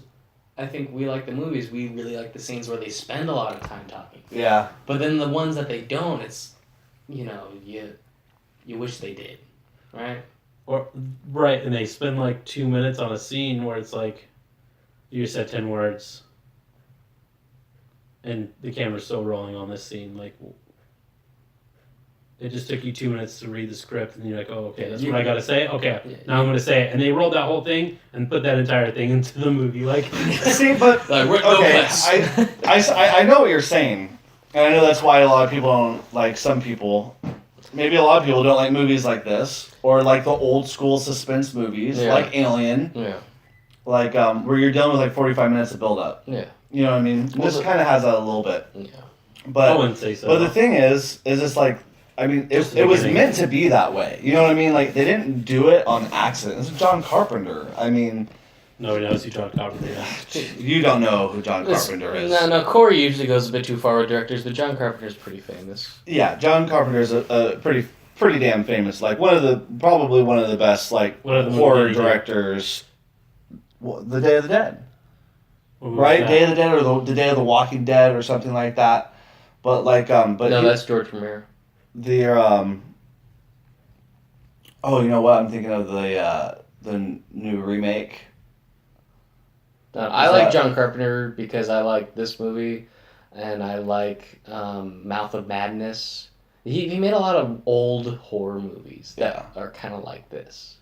I think we like the movies, we really like the scenes where they spend a lot of time talking. Yeah. But then the ones that they don't, it's you wish they did, right? Or right, and they spend like 2 minutes on a scene where it's like, you said 10 words, and the camera's still rolling on this scene. Like, it just took you 2 minutes to read the script, and you're like, oh, okay, that's what I gotta say. Okay, now I'm gonna say it, and they rolled that whole thing and put that entire thing into the movie. Like, see, but Like, we're okay, I know what you're saying, and I know that's why a lot of people don't like. Some people, maybe a lot of people don't like movies like this, or like the old school suspense movies, like Alien. Yeah. Like where you're dealing with like 45 minutes of build up. Yeah. You know what I mean? Well, This kind of has that a little bit. Yeah. But I wouldn't say so. But the thing is it's like, I mean, it was meant to be that way. You know what I mean? Like they didn't do it on accident. This is John Carpenter. I mean, nobody knows who John Carpenter is. you don't know who John Carpenter is. No, Corey usually goes a bit too far with directors, but John Carpenter's pretty famous. Yeah, John Carpenter's a pretty damn famous. Like probably one of the best like horror directors. The Day of the Dead. Right, Day of the Dead, or the Day of the Walking Dead, or something like that. But like, that's George Romero. Oh, you know what? I'm thinking of the new remake. I like John Carpenter because I like this movie, and I like Mouth of Madness. He made a lot of old horror movies that are kind of like this.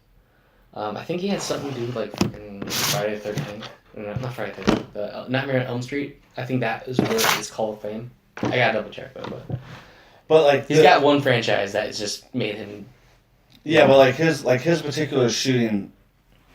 I think he had something to do with like fucking Friday the 13th. Not Friday the 13th. Nightmare on Elm Street. I think that is where it's Hall of Fame. I gotta double check though, but like he's got one franchise that has just made him. Yeah, but like his particular shooting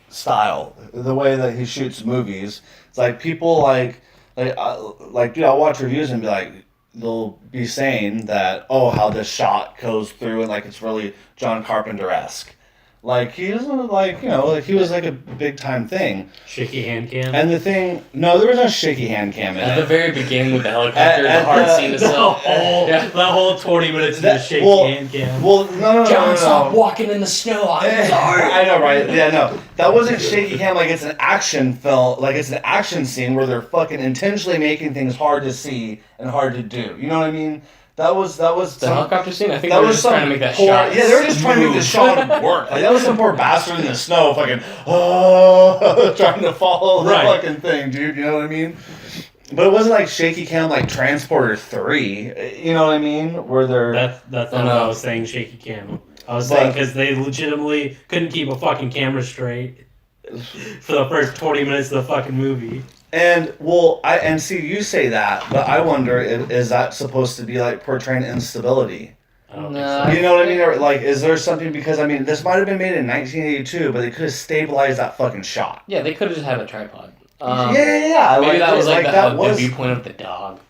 style, the way that he shoots movies, it's like people like dude, I'll watch reviews and be like, they'll be saying that, oh, how this shot goes through and like it's really John Carpenter-esque. Like he doesn't like he was like a big time thing. Shaky hand cam. And the thing, no, there was no shaky hand cam in At it. the very beginning with the helicopter, the hard scene is the whole 20 minutes of the shaky hand cam. Well, no. John, stop walking in the snow. I'm sorry. I know, right? Yeah, no, that wasn't shaky cam. Like it's an action film. Like it's an action scene where they're fucking intentionally making things hard to see and hard to do. You know what I mean? That was the helicopter scene. I think that they were was just trying to make that shot. Yeah, they were just trying to make the shot work. Like that was some poor bastard in the snow, fucking trying to follow the fucking thing, dude. You know what I mean? But it wasn't like shaky cam like Transporter 3. You know what I mean? Where they're that's not what I was saying. Shaky cam. I was saying because they legitimately couldn't keep a fucking camera straight for the first 20 minutes of the fucking movie. And see, you say that, but I wonder, is that supposed to be like portraying instability? I don't think so. You know what I mean? Or like, is there something, because I mean, this might have been made in 1982, but they could have stabilized that fucking shot. Yeah, they could have just had a tripod. Yeah. Maybe like, that was like the was viewpoint of the dog.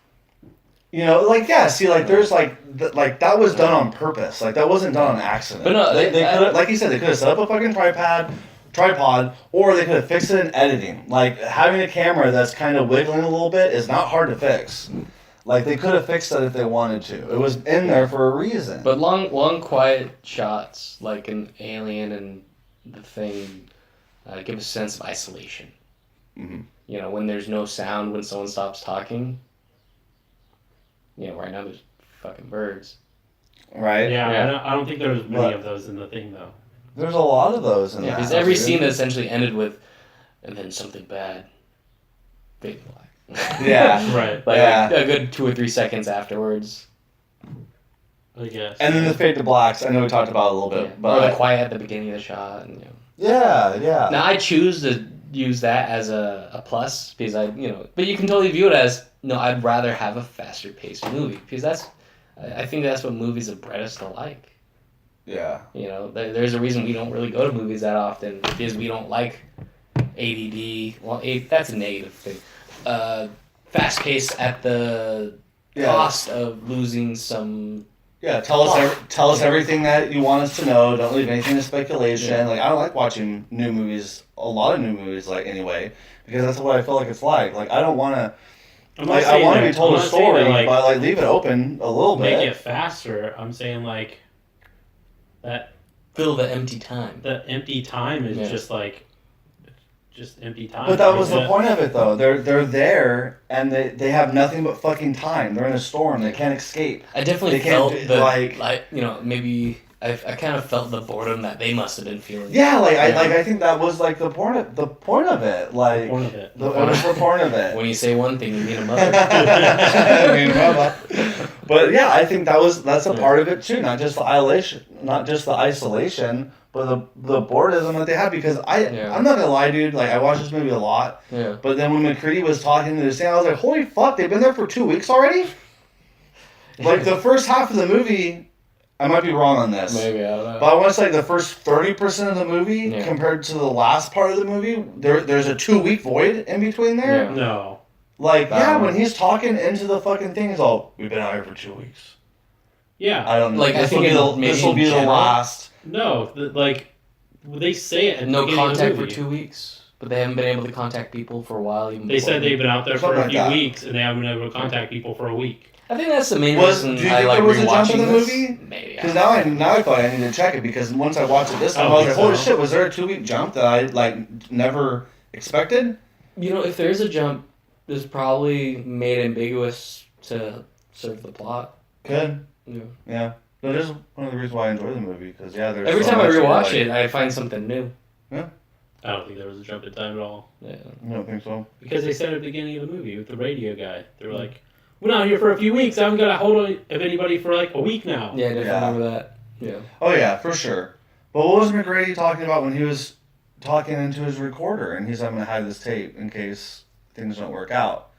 You know, like see, like there's like that was done on purpose. Like that wasn't done on accident. But no, they could have, like you said, they could have set up a fucking tripod, or they could have fixed it in editing. Like having a camera that's kind of wiggling a little bit is not hard to fix. Like they could have fixed it if they wanted to. It was in there for a reason. But long quiet shots like an Alien and The Thing give a sense of isolation. Mm-hmm. You know, when there's no sound, when someone stops talking. You know, right now there's fucking birds. Right? Yeah. I don't think there's many of those in the thing, though. There's a lot of those in that. Because every scene that essentially ended with, and then something bad, fade to black. Yeah. Right. Like a good 2 or 3 seconds afterwards. I guess. And then the fade to blacks, I know we talked about it a little bit. But or the quiet at the beginning of the shot. And, you know. Yeah. Now, I choose to use that as a plus, because but you can totally view it as, no, I'd rather have a faster paced movie, because I think that's what movies have bred us to like. Yeah. You know, there's a reason we don't really go to movies that often, because we don't like ADD. Well, that's a negative thing. Fast pace at the cost of losing some. Yeah, tell us everything that you want us to know. Don't leave anything to speculation. Yeah. Like, I don't like watching new movies. A lot of new movies, like, anyway, because that's what I feel like it's like. Like, I don't want to. Like, I want to be told a story, but like leave it open a little bit. Make it faster. I'm saying like that. Fill the empty time. The empty time is just empty time. But that was the point of it, though. They're there, and they have nothing but fucking time. They're in a storm. They can't escape. I definitely They can't felt do- maybe I kind of felt the boredom that they must have been feeling. Yeah, I think that was like the point of it. Like The point of it. It was the point of it. When you say one thing, you mean a mother. But yeah, I think that's a part of it too. Not just the isolation, but the boredom that they have. Because I'm not gonna lie, dude. Like, I watched this movie a lot. Yeah. But then when McCready was talking to the stand, I was like, holy fuck, they've been there for 2 weeks already. Like, the first half of the movie, I might be wrong on this. Maybe, I don't know. But I want to say the first 30% of the movie compared to the last part of the movie, there's a 2-week void in between there. Yeah. No. Like, when he's talking into the fucking thing, he's all, we've been out here for 2 weeks. Yeah. I don't know. Like, I think this will be the last. No, they say it. At No the beginning contact of the for movie. 2 weeks, but they haven't been able to contact people for a while. Even They said they've been out there for Something a like few that. weeks, and they haven't been able to contact people for a week. I think that's the main Do you reason think I like there was a jump in rewatching the this. movie? Maybe. Because now I feel like I need to check it, because once I watched it this time, I was like, holy shit, was there a 2-week jump that I, never expected? You know, if there's a jump, it's probably made ambiguous to serve the plot. Good. Yeah. Yeah. That is one of the reasons why I enjoy the movie, because, there's Every so time I much rewatch it, I find something new. I don't think there was a jump in time at all. Yeah. I don't think so. Because they said at the beginning of the movie with the radio guy, they were like, we're not here for a few weeks. I haven't got a hold of anybody for like a week now. Yeah, I definitely remember that. Yeah. Oh, yeah, for sure. But what was McGrady talking about when he was talking into his recorder, and he's like, I'm going to hide this tape in case things don't work out?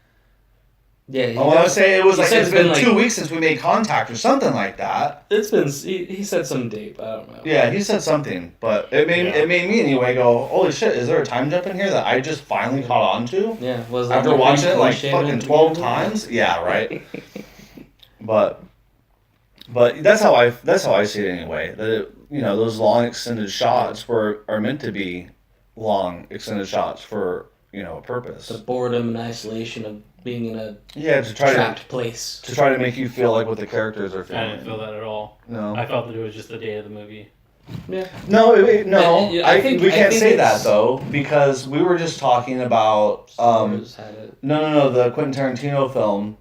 Yeah. I want to say it was like, said it's been 2 weeks since we made contact or something like that. It's been, he said some date, but I don't know. Yeah, he said something, but it made me anyway go, holy shit, is there a time jump in here that I just finally caught on to? Yeah. Was After watching it like fucking 12 times? Yeah, right. But that's how I see it anyway. That those long extended shots are meant to be long extended shots for a purpose. The boredom and isolation of being in a to try trapped place. To try to make you feel like what the characters are feeling. I didn't feel that at all. No. I felt that it was just the day of the movie. Yeah. No, no. I think we can't say it's- that though, because we were just talking about no, the Quentin Tarantino film,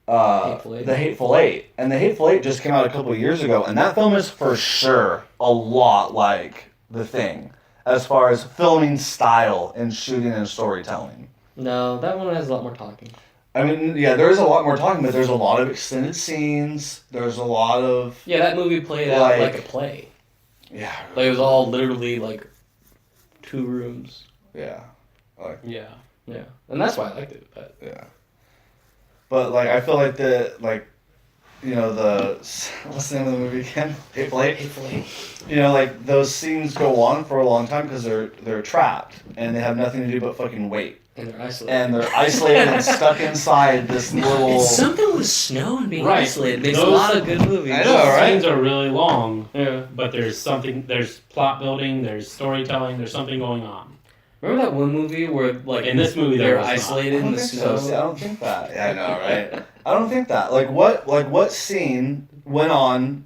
Hateful Eight. The Hateful Eight, and the Hateful Eight just came out a couple of years ago, and that film is for sure a lot like The Thing, as far as filming style and shooting and storytelling. No, that one has a lot more talking. I mean, yeah, there is a lot more talking, but there's a lot of extended scenes. There's a lot of that movie played out like a play. Yeah. Like, it was all literally like 2 rooms. Yeah. Yeah. Yeah. And that's why I liked it. But yeah. But I feel like what's the name of the movie again? Hateful Eight. Hateful Eight. Those scenes go on for a long time because they're trapped and they have nothing to do but fucking wait. And they're isolated. And they're isolated and stuck inside this little. It's something with snow and being Right. isolated. Makes a lot of good movies. I know, right? Scenes are really long. Yeah. But there's plot building, there's storytelling, there's something going on. Remember that one movie where, like, in this movie they're there was not. isolated in the snow? See, I don't think that. Yeah, I know, right? I don't think that. What scene went on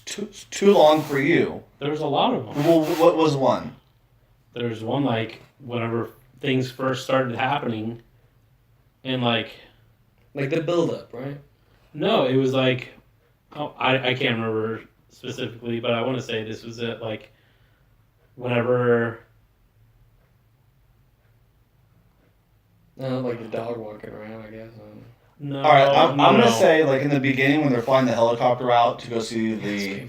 too long for you? There was a lot of them. Well, what was one? There's one whenever things first started happening, and like the build up, right? No, it was like, I can't remember specifically, but I want to say this was at like whenever. No, like the dog walking around, I guess. No. All right, I'm gonna say like in the beginning when they're flying the helicopter out to go see the.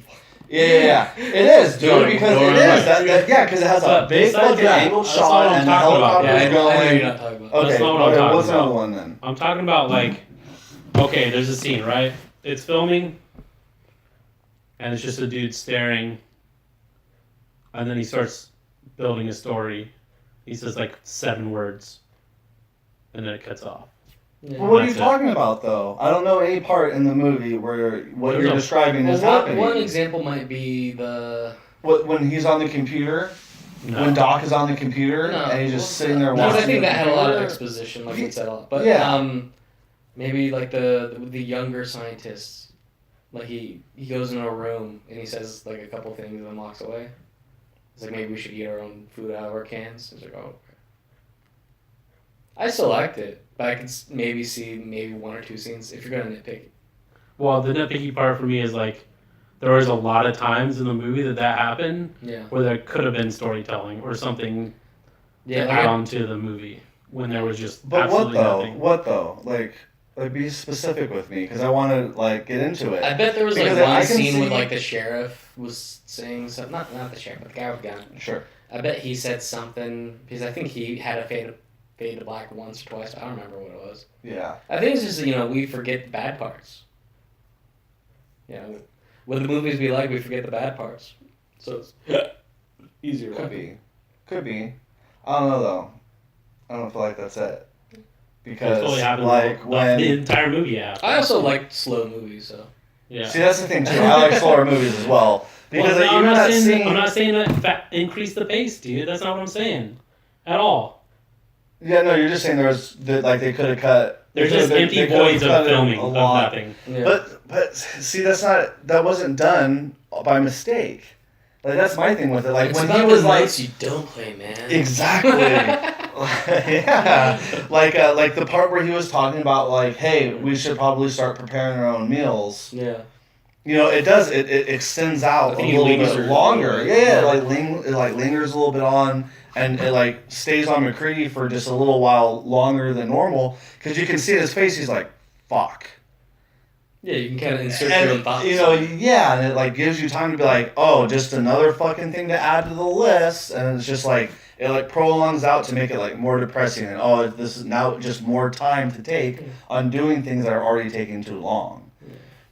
Yeah, it is, dude, because it is. Because it has a big fucking angled shot and the helicopter is going. I know you're not talking about. Okay, what's another one then? I'm talking about like, okay, there's a scene, right? It's filming, and it's just a dude staring, and then he starts building a story. He says like 7 words, and then it cuts off. Yeah. Well, what are you talking about, though? I don't know any part in the movie where what you're describing is happening. One example might be when he's on the computer. No. When Doc is on the computer and he's just sitting there watching. I think that had a lot of exposition, like you said, a lot. But maybe like the younger scientists, like he goes into a room and he says like a couple things and then walks away. It's like maybe we should eat our own food out of our cans. It's like, oh, okay. I still liked it, but I could maybe see 1 or 2 scenes if you're gonna nitpick. Well, the nitpicky part for me is like there was a lot of times in the movie that happened where there could have been storytelling or something to add on to the movie when there was just absolutely nothing. What though? Like be specific with me because I want to like get into it. I bet there was like one scene with like the sheriff was saying something. Not the sheriff, but the guy with the gun. Sure. I bet he said something because I think he had a fade to black once or twice. I don't remember what it was. Yeah. I think it's just we forget the bad parts. With the movies we like, we forget the bad parts. So it's easier. Could be. I don't know though. I don't feel like that's it. Because like when the entire movie happened. I also like slow movies, so. Yeah. See, that's the thing too. I like slower movies as well. Because I'm not saying that increase the pace, dude. That's not what I'm saying at all. Yeah, no, you're just saying they could have cut. There's just empty voids of filming of nothing. Yeah. But see, that wasn't done by mistake. Like that's my thing with it. Like it's when about he was the like, notes you don't play, man. Exactly. Yeah. Like the part where he was talking about like, hey, we should probably start preparing our own meals. Yeah. It does. It extends out a little bit longer. Yeah. It lingers a little bit on. And it like stays on McCready for just a little while longer than normal because you can see in his face he's like, "Fuck." Yeah, you can kind of insert your own thoughts. And it like gives you time to be like, "Oh, just another fucking thing to add to the list," and it's just like it like prolongs out to make it like more depressing. And this is now just more time to take on doing things that are already taking too long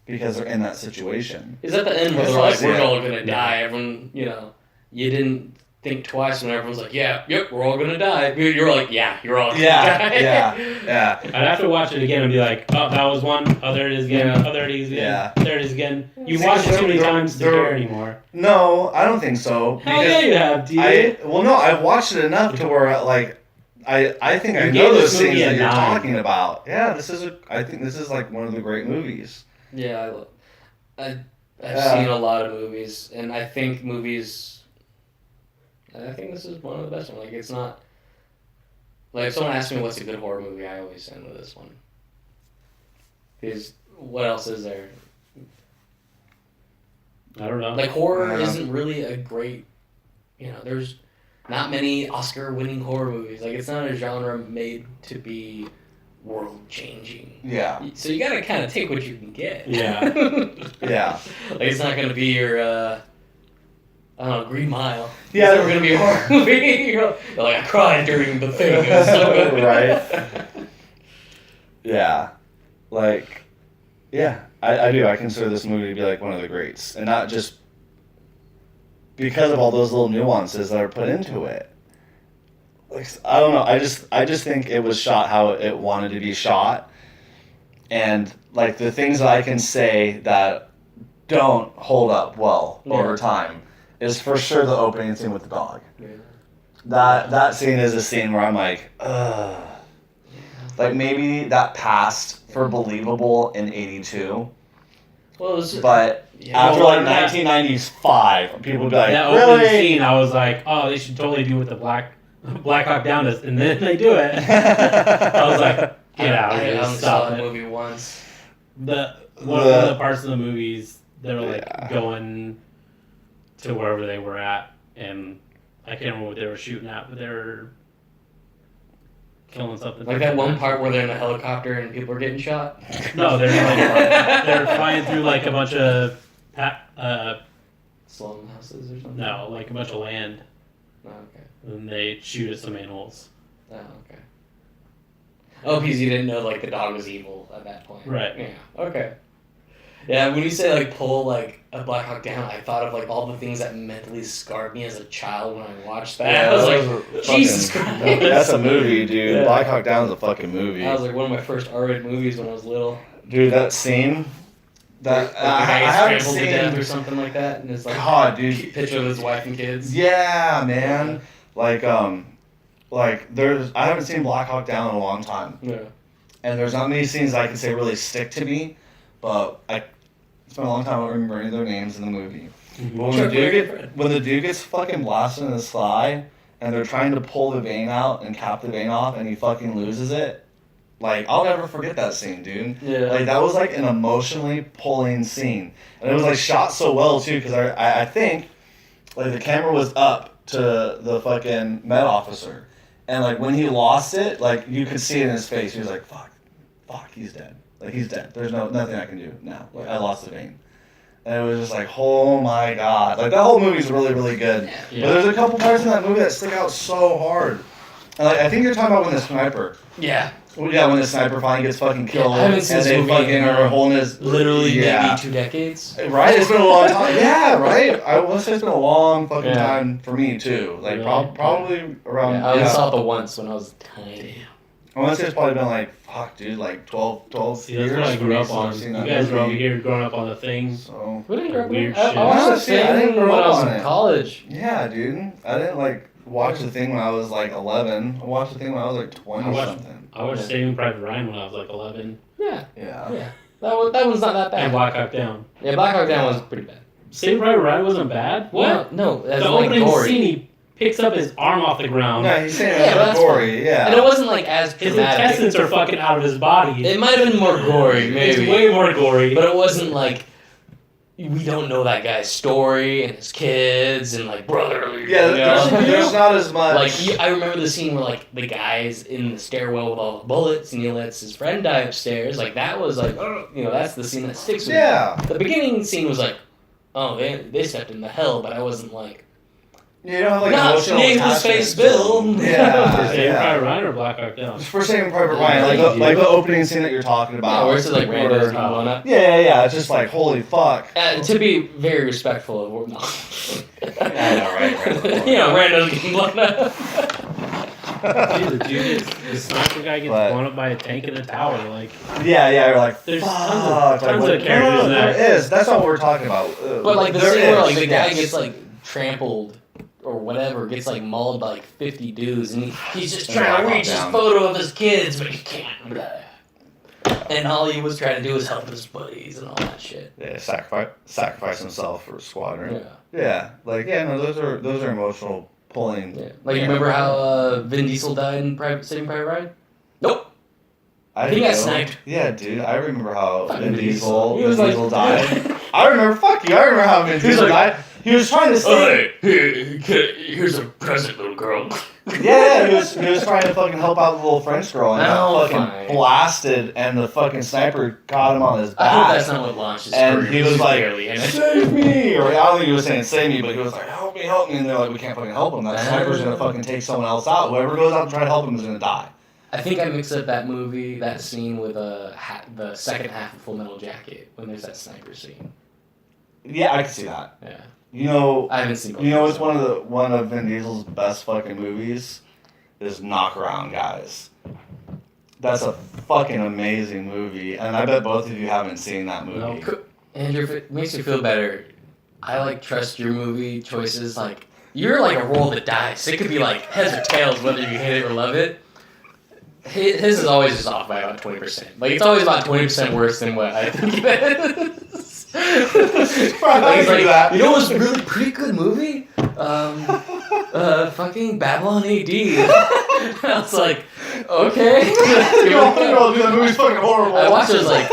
because they're in that situation. Is that the end where they're like, "We're all gonna die"? Everyone, you didn't think twice when everyone's like, yep, we're all gonna die. You're like, yeah, you're all gonna die. Yeah. I'd have to watch it again and be like, oh, that was one. Oh, there it is again. Oh, there it is again. Yeah. There it is again. You watch it too many times to care anymore. No, I don't think so. Hell yeah, you have, dude. I've watched it enough to where like I think I know those things that you're talking about. Yeah, I think this is like one of the great movies. Yeah, I've seen a lot of movies, and I think this is one of the best ones. Like, it's not... Like, if someone asks me what's a good horror movie, I always end with this one. Because what else is there? I don't know. Like, horror isn't really a great... there's not many Oscar-winning horror movies. Like, it's not a genre made to be world-changing. Yeah. So you gotta kind of take what you can get. Yeah. Yeah. Like, it's not gonna be your... I don't know, Green Mile. Yeah, it's never gonna be a horror movie. You're like, I cried during the thing. It was so good. Right. Yeah. Like, yeah, I do. I consider this movie to be like one of the greats, and not just because of all those little nuances that are put into it. Like, I don't know. I just think it was shot how it wanted to be shot, and like the things that I can say that don't hold up well over time. Is for sure the opening scene with the dog. Yeah. That scene is a scene where I'm like, ugh. Like maybe that passed for believable in '82. Well, but after like 1995, people would be like, that really? opening scene, I was like, oh, they should totally do with the black Black Hawk Down is, and then they do it. I was like, get out of I here, only stop saw the it. movie once. One of the parts of the movies, they were like going to wherever they were at, and I can't remember what they were shooting at, but they were killing something. Like that one part where they're in a helicopter and people are getting shot? No, they're flying through like a bunch of Slum houses or something? no, like a bunch of land, Oh, okay. and they shoot at some animals. Oh, okay. Oh, because you didn't know, like, the dog was evil at that point. Right. Yeah, okay. Yeah, when you say, like, pull, like, a Black Hawk Down, I thought of, like, all the things that mentally scarred me as a child when I watched that. Yeah, I was those like, are Jesus fucking- Christ. That's a movie, dude. Yeah. Black Hawk Down is a fucking movie. That was, like, one of my first R-rated movies when I was little. Dude, that scene. That Like, the I guy haven't scrambled to death seen. or something like that, and it's like, God, dude. picture of his wife and kids. Yeah, man. Like there's. I haven't seen Black Hawk Down in a long time, Yeah. and there's not many scenes I can say really stick to me. But it's been a long time. I don't remember any of their names in the movie. But when the dude gets fucking blasted in his thigh, and they're trying to pull the vein out and cap the vein off, and he fucking loses it. Like, I'll never forget that scene, dude. Yeah. Like, that was, like, an emotionally pulling scene. And it was, like, shot so well, too, because I think, like, the camera was up to the fucking med officer. And, like, when he lost it, like, you could see it in his face. He was like, fuck, he's dead. Like, he's dead. There's nothing I can do now. Like, I lost the vein. And it was just like, oh, my God. Like, that whole movie's really, really good. Yeah. But there's a couple parts in that movie that stick out so hard. And, like, I think you're talking about when the sniper... Yeah. Well, yeah, when the sniper finally gets fucking killed, I haven't seen and this they movie fucking in, are holding his Literally yeah. maybe 2 decades. Right, it's been a long time. Yeah, right. I want to say it's been a long fucking time for me too. Like Really? probably around. Yeah, I only saw it the once when I was tiny. I want to say it's probably been like fuck, dude, like 12 See, years. that's what I grew up since I've on. seen You that guys were over movie. here growing up on the thing. So We didn't grow up Weird I shit. watched Honestly, the I didn't thing grow when I up was on in it. college. yeah, dude, I didn't like watch the thing when I was like 11. I watched the thing when I was like 20 I watched- something. I watched Saving Private Ryan when I was like 11, Yeah, Yeah. yeah. That one's not that bad. and Black Hawk Down. Yeah, Black Hawk Down was pretty bad. Saving Private Ryan wasn't bad. What? No, that's The like opening gory. scene, he picks up his arm off the ground. No, he's saying Yeah, it's that's gory. Yeah. And it wasn't like as His dramatic. intestines are fucking out of his body. It might have been more gory, It's maybe. way more gory. But it wasn't like we don't know that guy's story and his kids and like brotherly. Yeah, you know? there's not as much. Like I remember the scene where like the guy's in the stairwell with all the bullets and he lets his friend die upstairs. Like that was like that's the scene that sticks with yeah. me. The beginning scene was like, oh they stepped into hell, but I wasn't like You don't have like not emotional nameless attachment. face Bill. For Yeah, Saving yeah. Private Ryan or Black Hawk Down? For Saving Private Ryan, like the opening scene that you're talking about. Yeah, where it's like randos Where- being blown up. Yeah. It's just like holy fuck. To be very respectful of no. I know, right? You know, randos getting blown up. Dude, the sniper guy gets But- blown up by a tank in a tower. Like, Yeah. You're like There's fuck. tons of what- characters in that. There is. That's not what we're talking about. But like the There scene where is, like the guy yes. gets like trampled or whatever, gets like mauled by like 50 dudes, and he's just trying to reach his photo of his kids, but he can't. And all he was trying to do was help his buddies and all that shit. Yeah, sacrifice himself for a squadron. Yeah. Yeah. No, those are emotional pulling. Yeah. Like you remember how Vin Diesel died in Saving Private Ryan? Nope. He got sniped. Yeah, dude. I remember how Fucking Vin Diesel He was like- died. I remember how Vin Diesel died. He was trying to say. Here's a present, little girl. Yeah, he was trying to fucking help out the little French girl and got fucking fine. blasted, and the fucking sniper caught him on his I hope back. that's not what launched his And career. he was like, barely in it. "Save me!" Or I don't think he was saying "save me," but he was like, "Help me!" And they're like, "We can't fucking help him. That sniper's gonna fucking take someone else out. Whoever goes out and try to help him is gonna die." I think I mixed up that movie, that scene with the second half of Full Metal Jacket when there's that sniper scene. Yeah, I can see that. Yeah, You know, I haven't seen. it's one of Vin Diesel's best fucking movies is Knock Around Guys. That's a fucking amazing movie, and I bet both of you haven't seen that movie. No. Andrew, if it makes you feel better, I like trust your movie choices. Like you're like a roll of the dice. It could be like heads or tails whether you hate it or love it. His is always just off by about 20%. Like it's always about 20% worse than what I think it is. He's like, you know what's a really pretty good movie? Fucking Babylon AD. I was like, okay. That movie's fucking horrible. I watched it, was like,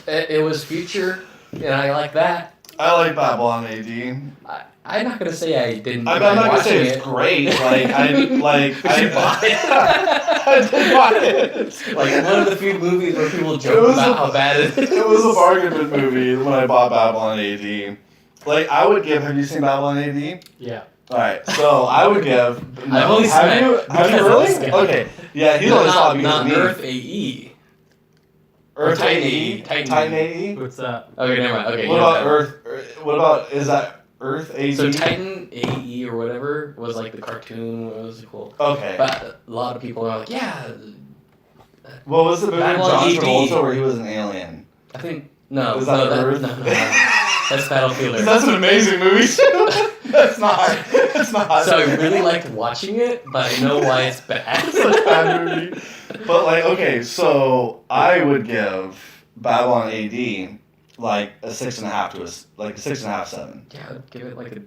it was future, and I like that. I like Babylon AD. I'm not gonna say I didn't. I'm not gonna say it's great. Like I bought it. I did buy it. Like one of the few movies where people joke about how bad it is. It was a bargain bin movie when I bought Babylon AD. Like I would give. Have you seen Babylon AD? Yeah. All right, so I would give. I've only seen it. Have you really? Okay. Yeah, he's only saw it because of me. Earth AE. Earth Titan AE. AE. Titan AE. What's that? Okay, never mind. Okay. What about Earth? What about is that Earth AE? So Titan AE or whatever was like the cartoon. What was it called? Okay. But a lot of people are like, yeah. What was the movie with Babylon John AD. Travolta where he was an alien? I think no. Is that Earth? No. That's Battlefield Earth. That's an amazing movie too. That's not. It's not. So I really liked watching it, but I know why it's bad. It's a bad movie. But like, okay, so I would give Babylon AD like a 6.5 to a 6.5, 7. Yeah, I'd give it like a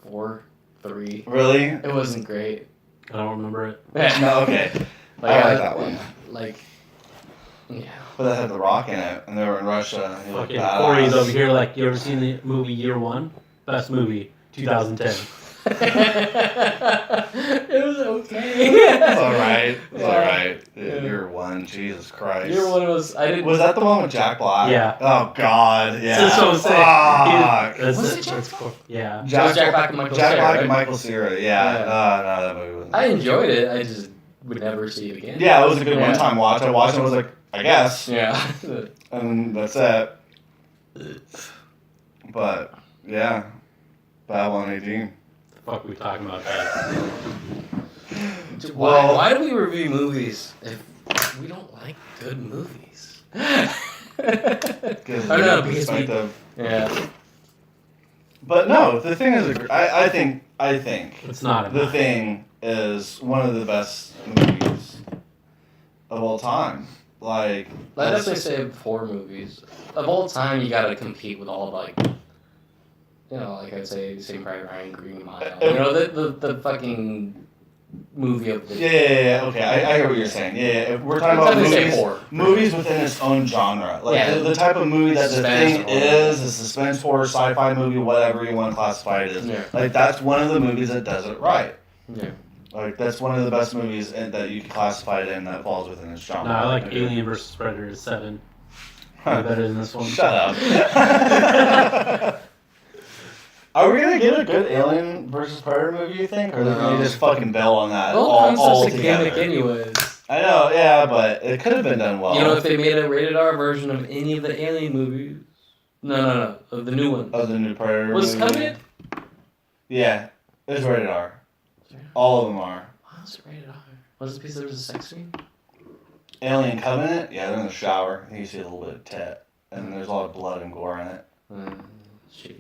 4, 3. Really? It wasn't great. I don't remember it. No, okay. I like that one. Like, yeah. But that had The Rock in it, and they were in Russia. And he looked Fucking badass. Corey's over here. Like, you ever seen the movie Year One? Best movie, 2010. It was okay. It's alright. It's Yeah. alright. Yeah. Year One, Jesus Christ. Year One was Was that the one with Jack Black? Yeah. Oh God, yeah. That's what I'm saying. Fuck. Was it Jack Black? Yeah. It was Jack Black and Michael Jack Cera, Black right? and Michael Cera. Yeah. Yeah. No, that movie was. I enjoyed it. I just would never see it again. Yeah, it was a good Yeah. one-time watch. I watched it and was like, I guess. Yeah. And that's it. But, yeah. Babylon AD. The fuck are we talking about, guys? Why do we review movies if we don't like good movies? Gives I a know, good because we- perspective. Yeah. But no, the thing is, I think It's not The enough. Thing is one of the best movies of all time. Like, I definitely say 4 movies. Of all time, you gotta compete with all, like, you know, like I'd say Saving Private Ryan, Green Mile. You know, the fucking movie of the... yeah, okay, I hear what you're saying. Yeah, we're talking about Definitely say movies, 4. movies within its own genre. Like, Yeah. the type of movie that The Suspense Thing horror. is, a suspense horror, sci-fi movie, whatever you want to classify it as. Yeah. Like, that's one of the movies that does it right. Yeah. Like, that's one of the best movies that you can classify it in that falls within its genre. No, I like Alien vs. Predator 7. Way better than this one. Shut up. Are we gonna get a good Alien versus Predator movie, you think? Or are they gonna just fucking bail on that Well, all concept's a together? gimmick anyways. I know, yeah, but it could have been done well. You know, if they made a rated R version of any of the Alien movies... No. Of the new one. Of the new Predator Was movie. Covenant? Yeah, it's rated R. All of them are. Why was it rated R? Was it because there was a sex scene? Alien Covenant? Yeah, they're in the shower. You see a little bit of tit. And there's a lot of blood and gore in it.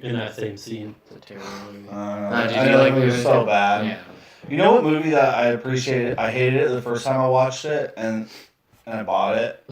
In that same scene. It's a terrible movie. I did know you that like movie was it? so bad. Yeah. You know what movie that I appreciated? I hated it the first time I watched it, and I bought it.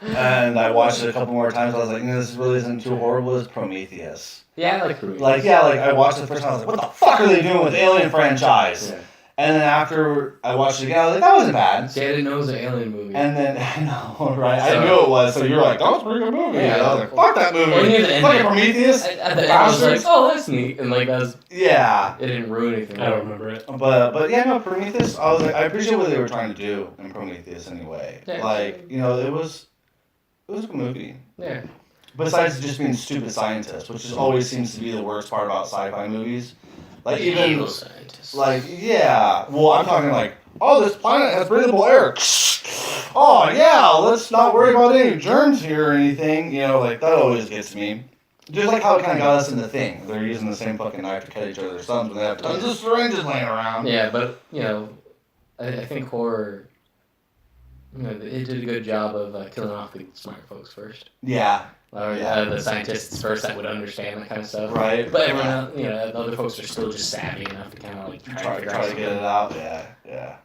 And I watched it a couple more times. I was like, this really isn't too horrible. It's Prometheus. Yeah, I like Prometheus. Like, yeah, like I watched it the first time. I was like, what the fuck are they doing with Alien franchise? Yeah. And then after I watched it again, I was like, that wasn't bad. See, I didn't know it was an Alien movie. And then, I know, right? So- I knew it was. So you're like, that was a pretty good movie. Yeah. And I was like, fuck that movie. Well, near the end, Fucking Prometheus. At the end, I was like, Bastards. oh, that's neat. And like, it Yeah. didn't ruin anything. I don't remember it. But yeah, no, Prometheus, I was like, I appreciate what they were trying to do in Prometheus anyway. Yeah. Like, you know, it was a good movie. Yeah. Besides just being stupid scientists, which is always seems to be the worst part about sci-fi movies. Like Evil even scientists. like yeah, well I'm talking like, oh, this planet has breathable air. Oh yeah, let's not worry about any germs here or anything. You know, like that always gets me. Just like how it kind of got us in the Thing. They're using the same fucking knife to cut each other's thumbs when they have tons of syringes laying around. Yeah, but, you know, I think horror, you know, it did a good job of killing off the smart folks first. Yeah. Or Yeah. the scientists first that would understand that kind of stuff. Right. But everyone else, you know, the other folks are still just savvy enough to kind of like try to figure out Try to get it out. Yeah. Yeah.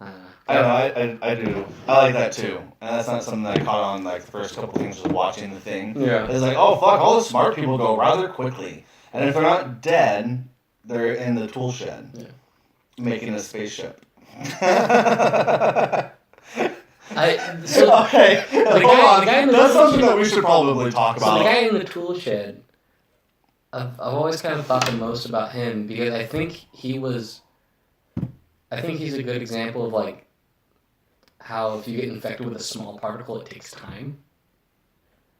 I do. I like that too. And that's not something that I caught on like the first couple things was watching the thing. Yeah. It's like, oh fuck, all the smart people go rather quickly. And if they're not dead, they're in the tool shed. Yeah. Making a spaceship. Okay. Hold on. That's something that we should probably talk about. So the guy in the tool shed, I've always kind of thought the most about him because I think he's a good example of like how if you get infected with a small particle, it takes time.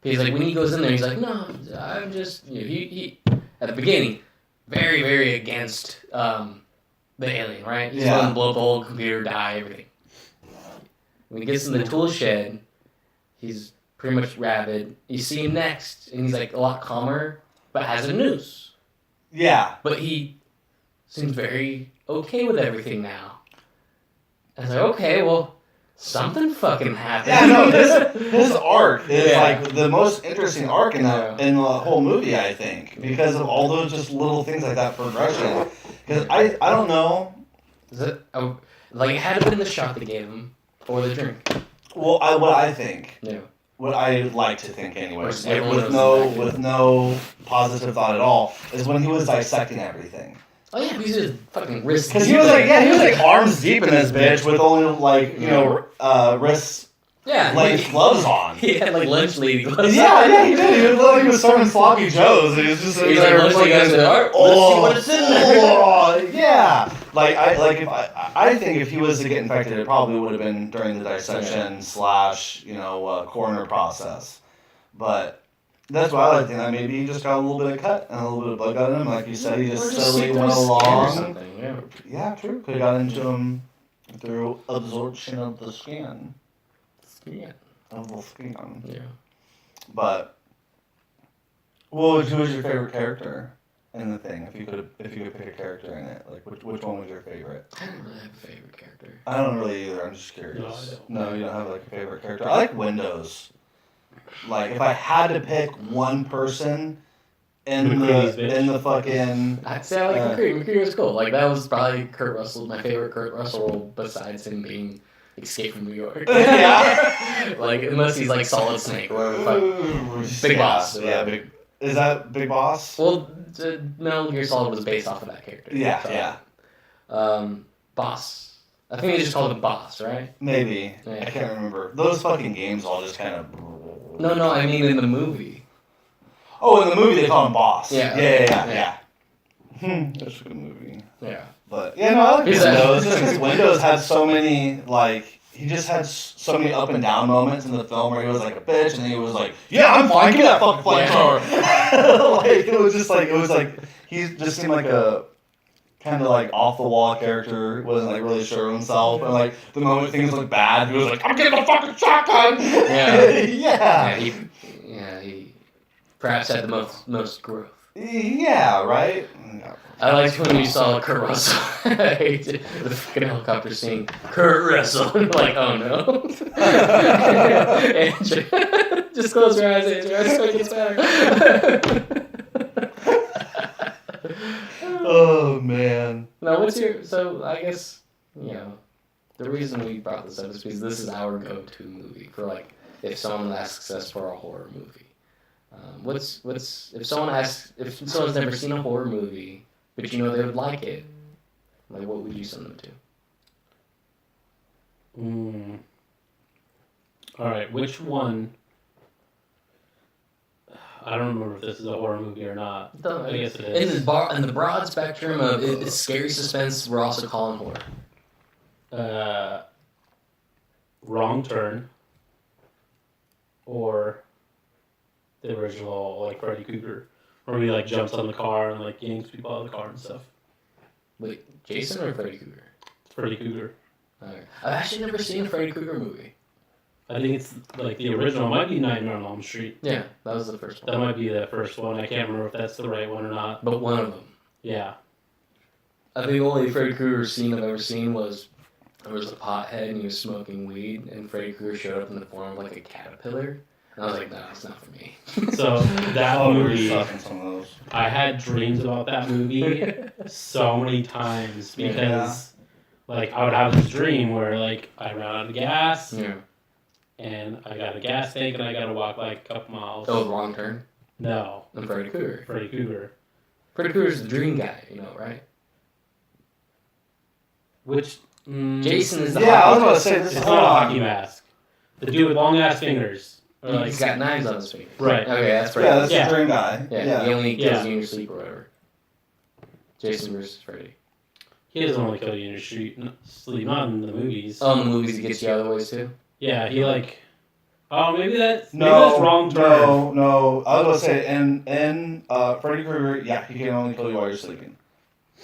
Because like when he goes in there, he's like, no, I'm just he at the beginning, very very against the alien, right? He's going to blow up the whole computer, die, everything. When he gets in the tool shed, he's pretty much rabid. You see him next, and he's like a lot calmer, but has a noose. Yeah. But he seems very okay with everything now. I was like, okay, well, something fucking happened. Yeah, no, his arc is like the most interesting arc in the whole movie, I think, because of all those just little things like that progression. Because I don't know. Is it like it had to have been the shot they gave him or the drink? Well, what I think. Yeah. What I like to think anyway, Like with no positive thought at all, is when he was dissecting everything. Oh yeah, because his fucking wrist. Because he was like arms deep in this bitch with only like wrists. Yeah, like gloves on. He had like lunch lady gloves. Yeah, he did. He looked like he was serving sloppy joes. He was just like lunch lady guys. Let's see what it's in there. Yeah. I think if he was to get infected, it probably would have been during the dissection / coroner process. But that's why I like that. Maybe he just got a little bit of cut and a little bit of blood got in him. Like you said, he just slowly went along. Yeah, true. Could have got into him through absorption of the skin. Yeah. Of the skin. Yeah. But who was your favorite character in the thing? If you could pick a character in it, like which one was your favorite? I don't really have a favorite character. I don't really either. I'm just curious. No, you don't have like a favorite character. I like Windows. Like if I had to pick one person in the fucking, I'd say I like McCready. McCready was cool. Like that was probably Kurt Russell, my favorite Kurt Russell role besides him being Escape from New York. Yeah. Like unless he's like Solid Snake or Big Boss. Yeah, Big. Is that Big Boss? Well, Metal Gear Solid was based off of that character. Yeah, so, Boss. I think they just called him Boss, right? Maybe. Yeah. I can't remember. Those fucking games all just kind of. No, I mean in the movie. Oh, in the movie they call him Boss. Yeah. That's a good movie. Yeah. But yeah, no, I like Windows. Just because Windows had so many he just had so many up and down moments in the film where he was like a bitch, and then he was like, "Yeah, I'm fine. Give me that fucking flamethrower." He just seemed like a kind of like off the wall character. Wasn't like really sure of himself, and like the moment things looked bad, he was like, "I'm getting the fucking shotgun." Yeah. He perhaps had the most growth. Yeah, right. I liked when you saw Kurt Russell. The fucking helicopter scene. Kurt Russell. I'm like, oh no. And just close your eyes, Andrew. I swear it gets better. Oh man. Now, what's your? So I guess the reason we brought this up is because this is our go-to movie for like if someone asks us for a horror movie. What's if someone's never seen a horror movie, but they would like it, like what would you send them to? All right, which one? I don't remember if this is a horror movie or not. I guess it is. In the broad spectrum of it's scary suspense, we're also calling horror. Wrong Turn, or the original like Freddy Krueger, where he like jumps on the car and like yanks people out of the car and stuff. Wait, Jason or Freddy Krueger? Freddy Krueger. Okay. I've actually never seen a Freddy Krueger movie. I think it's like the original. It might be Nightmare on Elm Street. Yeah, that was the first one. That might be the first one. I can't remember if that's the right one or not. But one of them. Yeah. I think the only Freddy Krueger scene I've ever seen was there was a pothead and he was smoking weed, and Freddy Krueger showed up in the form of like a caterpillar. And I was like, no, it's not for me. So that movie, some of those. I had dreams about that movie so many times because like I would have this dream where like I ran out of gas. Yeah. And I got a gas tank and I gotta walk like a couple miles. Oh, wrong turn. No. I'm Freddy Krueger. Freddy Krueger. Freddy Krueger's the dream guy, you know, right? Which Jason is the I was hockey about to say this it's is not a hockey mask. The dude with long ass fingers. Or like, He's got knives on his fingers. Right. Okay, that's right. Yeah, that's the dream guy. Yeah, he only kills you in your sleep or whatever. Jason versus Freddy. He doesn't only kill you in your sleep, not in the movies. Oh, in the movies he gets you other ways too? Yeah, he like... Oh, maybe that's wrong turn. No. I was going to say, in Freddy Krueger, he can only kill you while you're sleeping.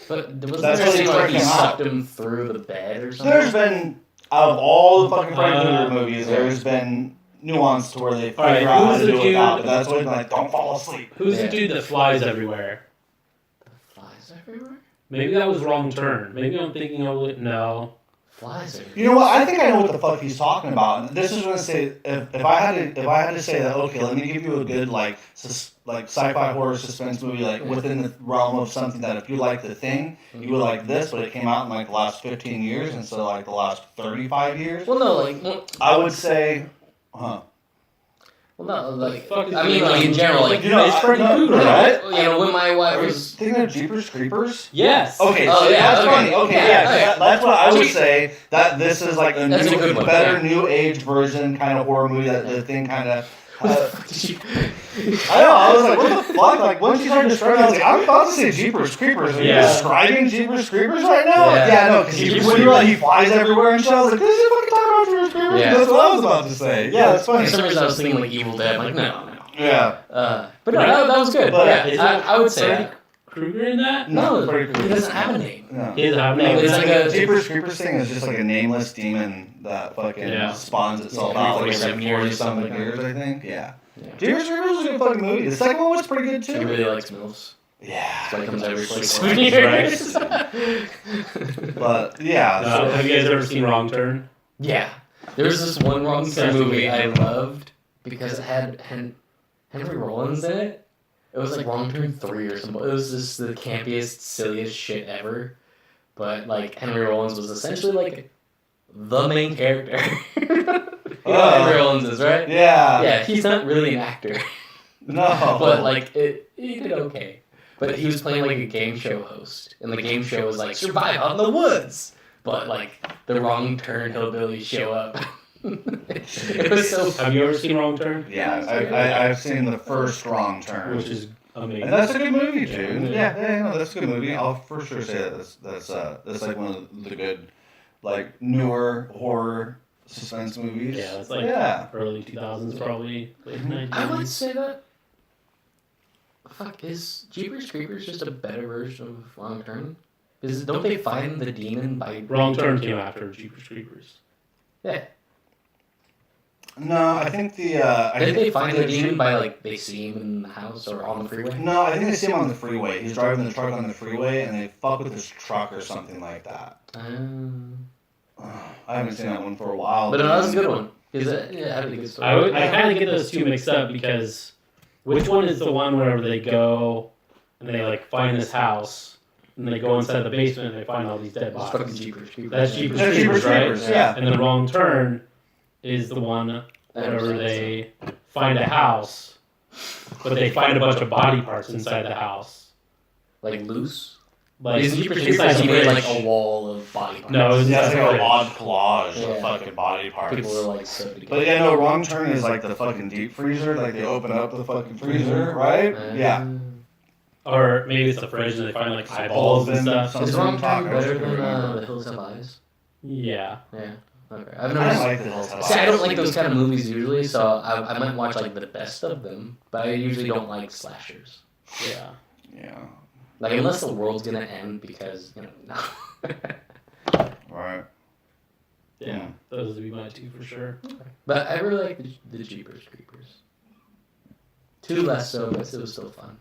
But wasn't That's there what something he like he freaking sucked out. him through the bed or something? There's been, out of all the fucking Freddy Krueger movies, there's been nuance to where they figure Alright, out how who's to the do it dude- without, but that's always been like, don't fall asleep. Who's the dude that flies everywhere? Flies everywhere? Maybe that was wrong turn. Maybe I'm thinking of it. No. Flies everywhere. You know what? I think I know what the fuck he's talking about. And this is when I say if I had to say that, okay, let me give you a good like sci-fi horror suspense movie like within the realm of something that if you like The Thing, you would like this, but it came out in like the last 15 years instead of like the last 35 years. Well, no, like... I would say, Well, no, like... Fuck is I mean, it? like, in general, like... You know, It's Freddy no, Krueger, right? You know, when my wife Are you was... thinking of Jeepers Creepers? Yes. Okay, Oh, so yeah, that's okay. funny. Okay, Yeah, that's what I would Jeep- say. That this is like a That's a good one, better yeah. new age version kind of horror movie that The Thing kind of. Did you... I know. I was like, what the fuck? Like when she started describing, I was like, I'm about to say Jeepers Creepers. Are you Yeah. describing Jeepers Creepers right now? Yeah. Yeah, no, because Jeepers when you were like, he flies everywhere and shit, I was like, this is fucking talking about Jeepers Creepers. Yeah. That's what I was about to say. Yeah, that's funny. For some reason, I was thinking, like, Evil Dead. Like, no. Yeah. But no, that was good. But yeah, Is I would say Freddy that. Krueger in that? No, Freddy he Krueger. doesn't have a name. No. He doesn't have No, name. it's like a... Jeepers Creepers thing is just like a nameless demon that fucking spawns itself Yeah, out like like every 7 years 40 or something something like that. years, I think. Yeah. Yeah. Jeepers Creepers was a good fucking movie. The second one was pretty good too. He really likes MILFs. Yeah. So he comes every Like 7 years. But yeah. So, have you guys ever seen Wrong Turn? Yeah. There was this one wrong turn Such a movie good I movie. loved because it had Henry Rollins in it. It was like Wrong Turn 3 or something. It was just the campiest, silliest shit ever. But like Henry Rollins was essentially like the main character. You know who Henry Rollins is, right? Yeah. Yeah, he's not really an actor. No. But like he did okay. But he was playing like a game show host, and the game show was like survive out in the woods. But like the Wrong Turn hillbillies show up. It was so. Have you ever seen Wrong Turn? Yeah, I've seen the first Wrong Turn. Which is amazing. And that's a good movie, dude. Yeah, no, that's a good movie. I'll for sure say that's like one of the good, like newer horror suspense movies. Yeah, it's like early 2000s, probably late 90s. I would say that. Fuck, is Jeepers Creepers just a better version of Wrong Turn? Don't they find the demon by Wrong Turn came after Jeepers Creepers. Yeah. No, I think the Did they find the demon by like they see him in the house or on the freeway? No, I think they see him on the freeway. He's driving the truck on the freeway, and they fuck with his truck or something like that. I haven't seen that one for a while. But no, that was a good one. Because it had a good story. I kind of get those two mixed up because which one is the one where they go and they like find this house and they go inside the basement and they find all these dead It's fucking bodies? Jeepers Creepers. That's Jeepers That's Creepers, right? Creepers, yeah. And the Wrong Turn is the one where they find a house, but they find a bunch of body parts inside the house. Like loose? Like Is Jeepers inside Creepers the he made like fridge. a wall of body parts? No, it was Yeah, it's inside like the an fridge. odd collage Yeah. of fucking body parts. People were like so together. But yeah, no, Wrong Turn is like the fucking deep freezer. Like they open up the fucking freezer, right? Yeah. Or maybe it's the fridge and they find like eyeballs and stuff. Something Is Wrong Turn talking better about than it. The Hills Have Eyes? Yeah. Yeah. Okay. I I've don't noticed. like the Hills Have See, I Eyes. don't like those kind of movies usually, so I might watch like the best of them, but I usually don't like slashers. Yeah. Yeah. Like unless the world's gonna end because no. Right. Yeah. Those would be my two for sure. But I really like the Jeepers Creepers. 2 less so, but it was still fun.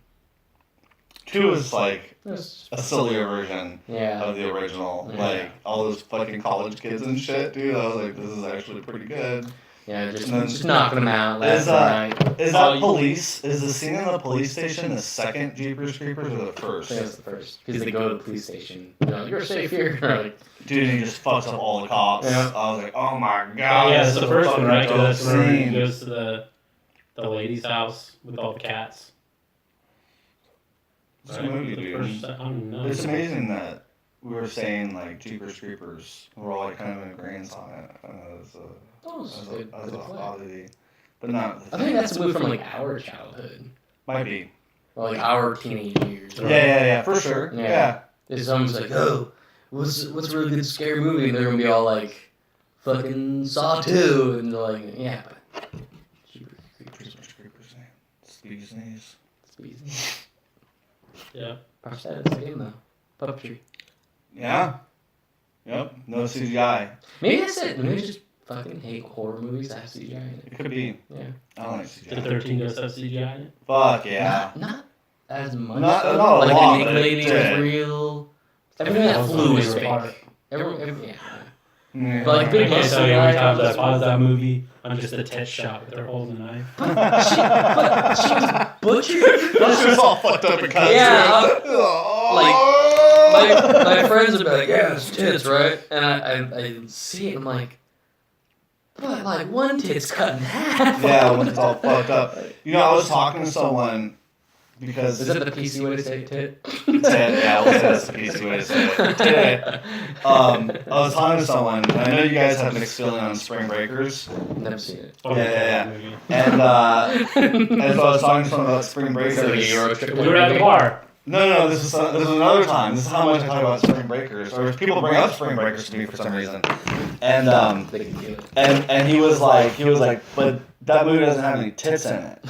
2 is like It was a sillier version yeah. of the original. Yeah. Like all those fucking college kids and shit, dude. I was like, this is actually pretty good. Yeah, just knocking them out left and right. Is that police? Is the scene in the police station the second Jeepers Creepers or the first? I think it's the first. Because they go to the police station. You know, you're safe here. Like, dude, he just fucks up all the cops. Yeah. I was like, oh my god. Yeah, it's the first one, right? Dope That's where he scene. goes to the lady's house with all the cats. It's a movie, The dude. first, I don't know. It's amazing that we were saying like Jeepers Creepers. We're all like kind of in agreement on it. As a oddity, but not. I think that's a move from like our childhood. Might be. Or like our teenage years. Yeah, for sure. Yeah. If someone's like, oh, what's a really good scary movie? And they're going to be all like, fucking Saw 2. And they're like, yeah, but... Jeepers Creepers, Speed Sneeze. Yeah. That's the game though. Puppetry. Yeah. Yep. No CGI. Maybe that's it. Maybe it's just fucking hate horror movies that have CGI in it. It could be. Yeah. I don't like CGI. The 13 does have CGI in it? Fuck yeah. Not as much. Not though. a like lot, the but Lady it was did. real. Everything that flew was fake. Yeah. Yeah. But like I big can't muscle tell you how many guy. times I paused that movie on just a tit shot with her holding a knife. But she was butchered. That's just all fucked up and kind Yeah, like my friends would be like, yeah, it's tits, right? And I see it, and I'm like, but like one tit's cut in half. yeah, when it's all fucked up. You know, I was talking to someone because Is that the PC way to say tit? yeah, that's the PC way to say it. Tit. I was talking to someone, and I know you guys have mixed feeling on Spring Breakers. Never seen it. Oh, Yeah. movie. And so I was talking to someone about Spring Breakers. So the Euro trip. We were at the bar. No, this is another time. This is how much I talk about Spring Breakers, or people bring up Spring Breakers to me for some reason. And They can feel it. and he was like, but that movie doesn't have any tits in it.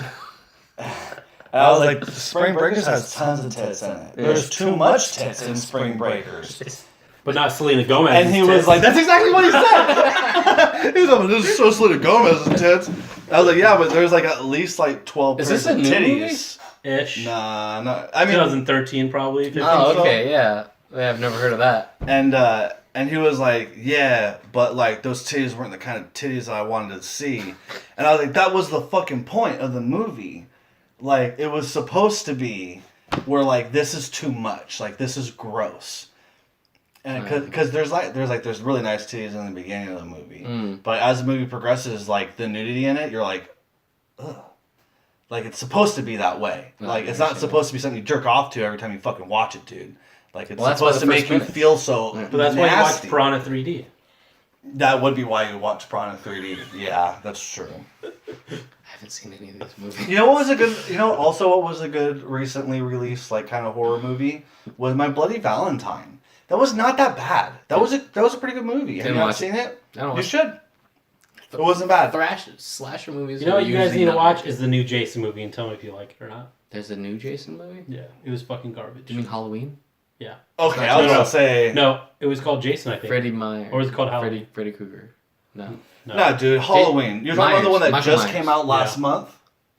And I was like, Spring Breakers has tons of tits in it. There's too much tits in Spring Breakers. But not Selena Gomez. And he was like, that's exactly what he said. He's like, this is so Selena Gomez's tits. I was like, yeah, but there's like at least like 12 Is this pairs of a new titties. ish. Nah, no. I mean, 2013 probably. 15. Oh, okay, yeah. I've never heard of that. and he was like, yeah, but like those titties weren't the kind of titties I wanted to see. And I was like, that was the fucking point of the movie. Like, it was supposed to be where like this is too much. Like, this is gross. And because there's really nice titties in the beginning of the movie, but as the movie progresses, like the nudity in it, you're like, ugh. Like, it's supposed to be that way. Like, it's not supposed to be something you jerk off to every time you fucking watch it, dude. Like, it's supposed to make you feel so But that's why you watch nasty. Piranha 3D. That would be why you watch Piranha 3D. Yeah, that's true. I haven't seen any of these movies. You know what was a good? You know, also what was a good recently released like kind of horror movie was My Bloody Valentine. That was not that bad. That was a pretty good movie. Have you not seen it? I don't You should. It wasn't bad. Slasher movies. You know what you guys usually need to not watch good. is the new Jason movie and tell me if you like it or not. There's a new Jason movie? Yeah, it was fucking garbage. Do you mean Halloween? Yeah. Okay, I was gonna say. No, it was called Jason, I think. Freddie Myers. Or was it called Halloween? Freddy Krueger. No. No, dude, Halloween. You're talking about the one that Michael just Myers. came out last month?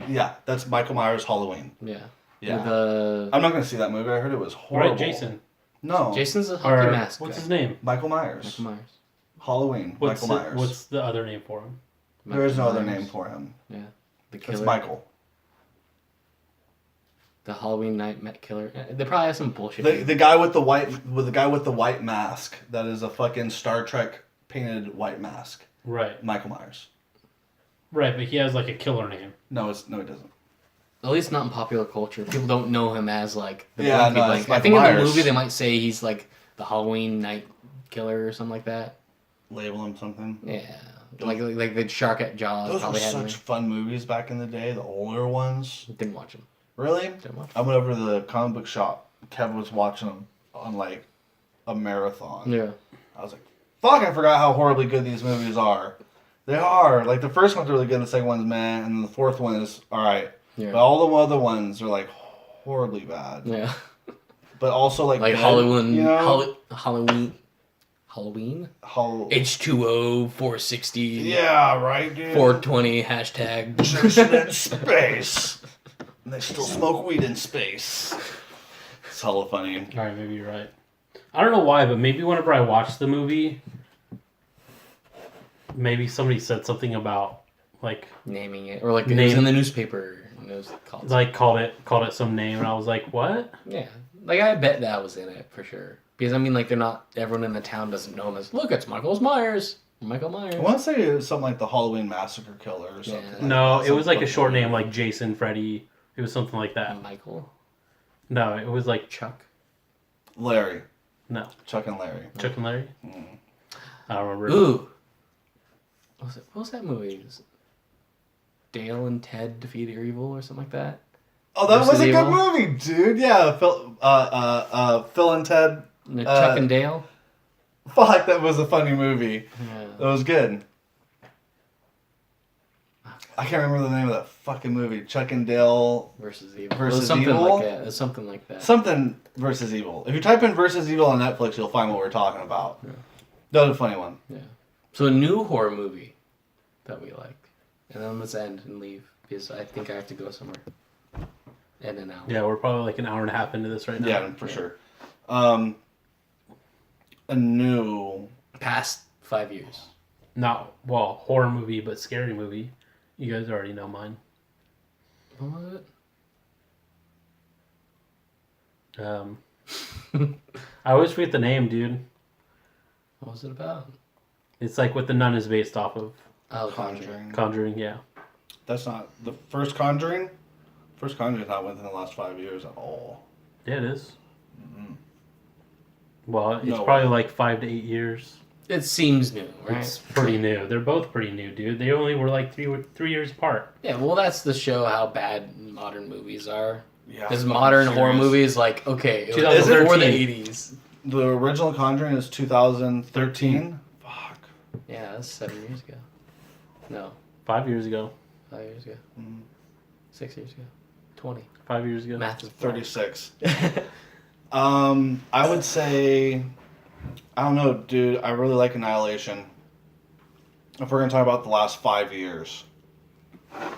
Yeah, that's Michael Myers' Halloween. Yeah. Yeah. The I'm not gonna see that movie. I heard it was horrible. Right, Jason. No. Jason's a hockey Or mask. what's guy. his name? Michael Myers. Michael Myers. Halloween. Michael Myers. What's the other name for him? There is no Michael other Myers. name for him. Yeah. The killer. It's Michael. The Halloween Night Met Killer. They probably have some bullshit. The guy with the white mask. That is a fucking Star Trek painted white mask. Right. Michael Myers. Right, but he has like a killer name. No, it doesn't. At least not in popular culture. People don't know him as like the Yeah, blanky no, blank. it's I Michael think in the Myers. movie they might say he's like the Halloween Night Killer or something like that. Label him something. Yeah. Like the shark at Jaws Those were probably had such fun movies back in the day. The older ones. Didn't watch them. Really? Didn't watch I went over to the comic book shop. Kevin was watching them on like a marathon. Yeah. I was like, fuck, I forgot how horribly good these movies are. They are. Like, the first one's really good, the second one's meh, and the fourth one is alright. Yeah. But all the other ones are, like, horribly bad. Yeah. But also, like good, Halloween. you know? Halloween. H2O 460. Yeah, right, dude. 420 hashtag. Jason in space. And they still smoke weed in space. It's hella funny. Alright, maybe you're right. I don't know why, but maybe whenever I watched the movie, maybe somebody said something about like naming it, or like it was in the newspaper. And it was called it some name, and I was like, what? Yeah, like I bet that was in it for sure. Because I mean, like they're not everyone in the town doesn't know him as look, it's Michael Myers. Michael Myers. I want to say it was something like the Halloween Massacre Killer or something. Yeah. Like No, that. it was like a short name, like Jason, Freddy. It was something like that. Michael. No, it was like Chuck. Larry. No. Chuck and Larry. Chuck and Larry. I don't remember. Ooh. What was that movie? Dale and Ted Defeat Evil or something like that. Oh, that was a Evil? good movie, dude. Yeah, Phil and Ted. Chuck and Dale. Fuck, that was a funny movie. Yeah. That was good. I can't remember the name of that fucking movie. Chuck and Dale versus Evil. Versus something Evil? like that. It was something like that. Something versus Evil. If you type in versus Evil on Netflix, you'll find what we're talking about. Yeah. That was a funny one. Yeah. So a new horror movie that we like, and then let's end and leave because I think I have to go somewhere. And an hour. Yeah, we're probably like an hour and a half into this right now. Yeah, for sure. A new Past 5 years. Not, well, horror movie, but scary movie. You guys already know mine. What was it? I always forget the name, dude. What was it about? It's like what the nun is based off of. Oh, Conjuring. Conjuring, yeah. That's not the first Conjuring. First Conjuring not within the last 5 years at all. Yeah, it is. Well, it's No probably way. like 5 to 8 years. It seems new, right? It's pretty new. They're both pretty new, dude. They only were like three years apart. Yeah, well, that's to show how bad modern movies are. Yeah. Because I'm modern fucking horror serious. movies, like, okay, it was 2013. before the 80s. The original Conjuring is 2013. Fuck. Yeah, that's 7 years ago. No, 5 years ago. 5 years ago. Mm. 6 years ago. 20. 5 years ago. Math is 36. I would say, I don't know, dude. I really like Annihilation. If we're gonna talk about the last 5 years,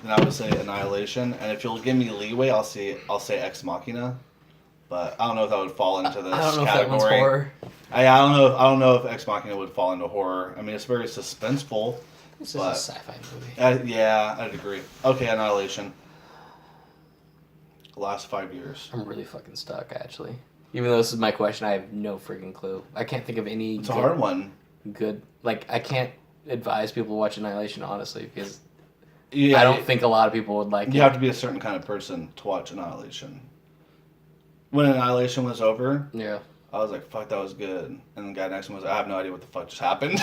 then I would say Annihilation. And if you'll give me leeway, I'll say Ex Machina. But I don't know if that would fall into this I don't know category. if that one's horror. I don't know if Ex Machina would fall into horror. I mean, it's very suspenseful. This is a sci-fi movie. Yeah, I'd agree. Okay, Annihilation. Last 5 years. I'm really fucking stuck, actually. Even though this is my question, I have no freaking clue. I can't think of any. It's a hard one. Good. Like, I can't advise people to watch Annihilation, honestly, because Yeah, I don't think a lot of people would like it. You have to be a certain kind of person to watch Annihilation. When Annihilation was over, Yeah. I was like, fuck, that was good. And the guy next to me was, I have no idea what the fuck just happened.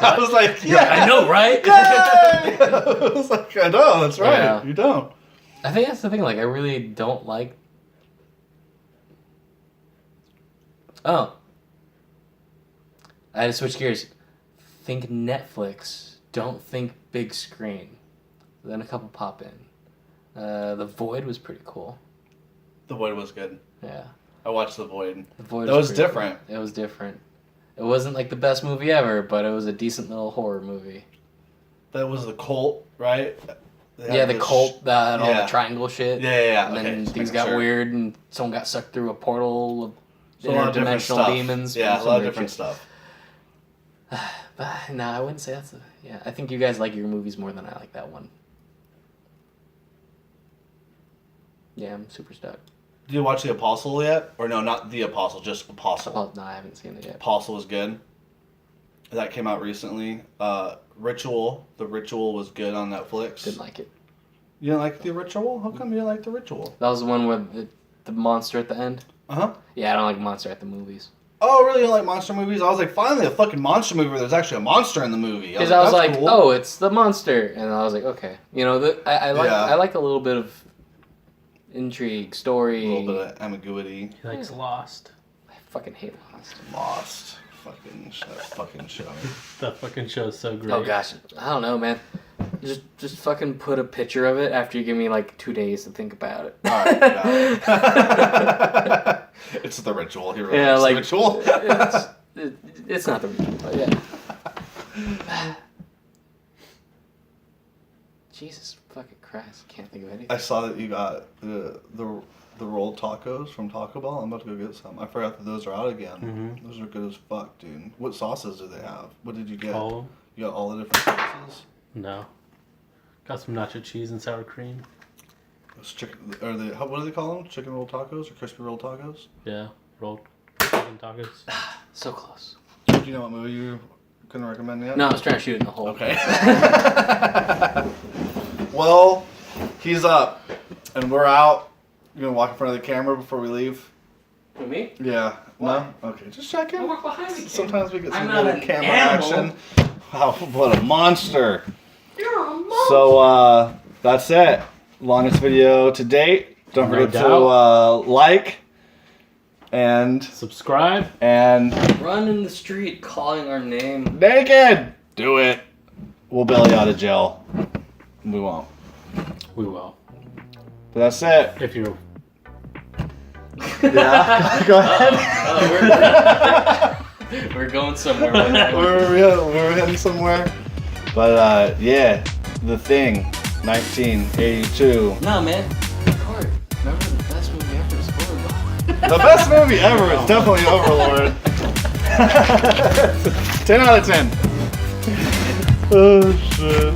I was like, yeah. I know, right? Yay! I was like, I know, that's right. Yeah. You don't. I think that's the thing. Like, I really don't like. Oh. I had to switch gears. Think Netflix. Don't think big screen. Then a couple pop in. The Void was pretty cool. The Void was good. Yeah. I watched The Void. The Void That was pretty different. cool. It was different. It wasn't like the best movie ever, but it was a decent little horror movie. That was the cult, right? They had Yeah, the this- cult that had all yeah. the triangle shit. Yeah. And Okay, then just things making got sure. weird, and someone got sucked through a portal of So a lot of different interdimensional stuff. demons. Yeah, a some lot of weird different shit. stuff. But no, I wouldn't say that's a. Yeah, I think you guys like your movies more than I like that one. Yeah, I'm super stoked. Did you watch The Apostle yet? Or no, not The Apostle, just Apostle. Oh, no, I haven't seen it yet. Apostle was good. That came out recently. Ritual. The Ritual was good on Netflix. Didn't like it. You didn't like The Ritual? How come you didn't like The Ritual? That was the one where the monster at the end. Uh-huh. Yeah, I don't like monster at the movies. Oh, really? You don't like monster movies? I was like, finally a fucking monster movie where there's actually a monster in the movie. Because I was "That's like, cool." oh, it's the monster, and I was like, okay, you know, I like Yeah. I like a little bit of intrigue, A story. little bit of ambiguity. He likes Lost. I fucking hate Lost. Lost. That fucking show. That fucking show is so great. Oh gosh, I don't know, man. Just fucking put a picture of it after you give me like 2 days to think about it. Alright, yeah. It's The Ritual. He really Yeah, likes The like Ritual. it's not the reason, but yeah. Jesus fucking Christ, can't think of anything. I saw that you got the rolled tacos from Taco Bell. I'm about to go get some. I forgot that those are out again. Mm-hmm. Those are good as fuck, dude. What sauces do they have? What did you get? All of them? You got all the different sauces? No. Got some nacho cheese and sour cream. Those chicken, what do they call them? Chicken roll tacos or crispy roll tacos? Yeah, rolled chicken tacos. So close. Do you know what movie you couldn't recommend yet? No, I was trying to shoot it in the hole. Okay. Well, he's up, and we're out. You gonna walk in front of the camera before we leave? For me? Yeah. Why? No? Okay, just checking. I walk behind the camera. Sometimes we get some I'm not good an camera animal. action. Wow, what a monster. You're a monster. So, that's it. Longest video to date. Don't No forget to like and Subscribe. Run in the street calling our name. naked. Do it. We'll bail you out of jail. We won't. We will. But that's it. If you. Yeah. Go ahead. We're going somewhere. With that one. we're heading somewhere. But yeah, The Thing, 1982. Nah, man. Card. Remember the best movie ever is Overlord. The best movie ever is definitely Overlord. 10 out of 10. Oh shit.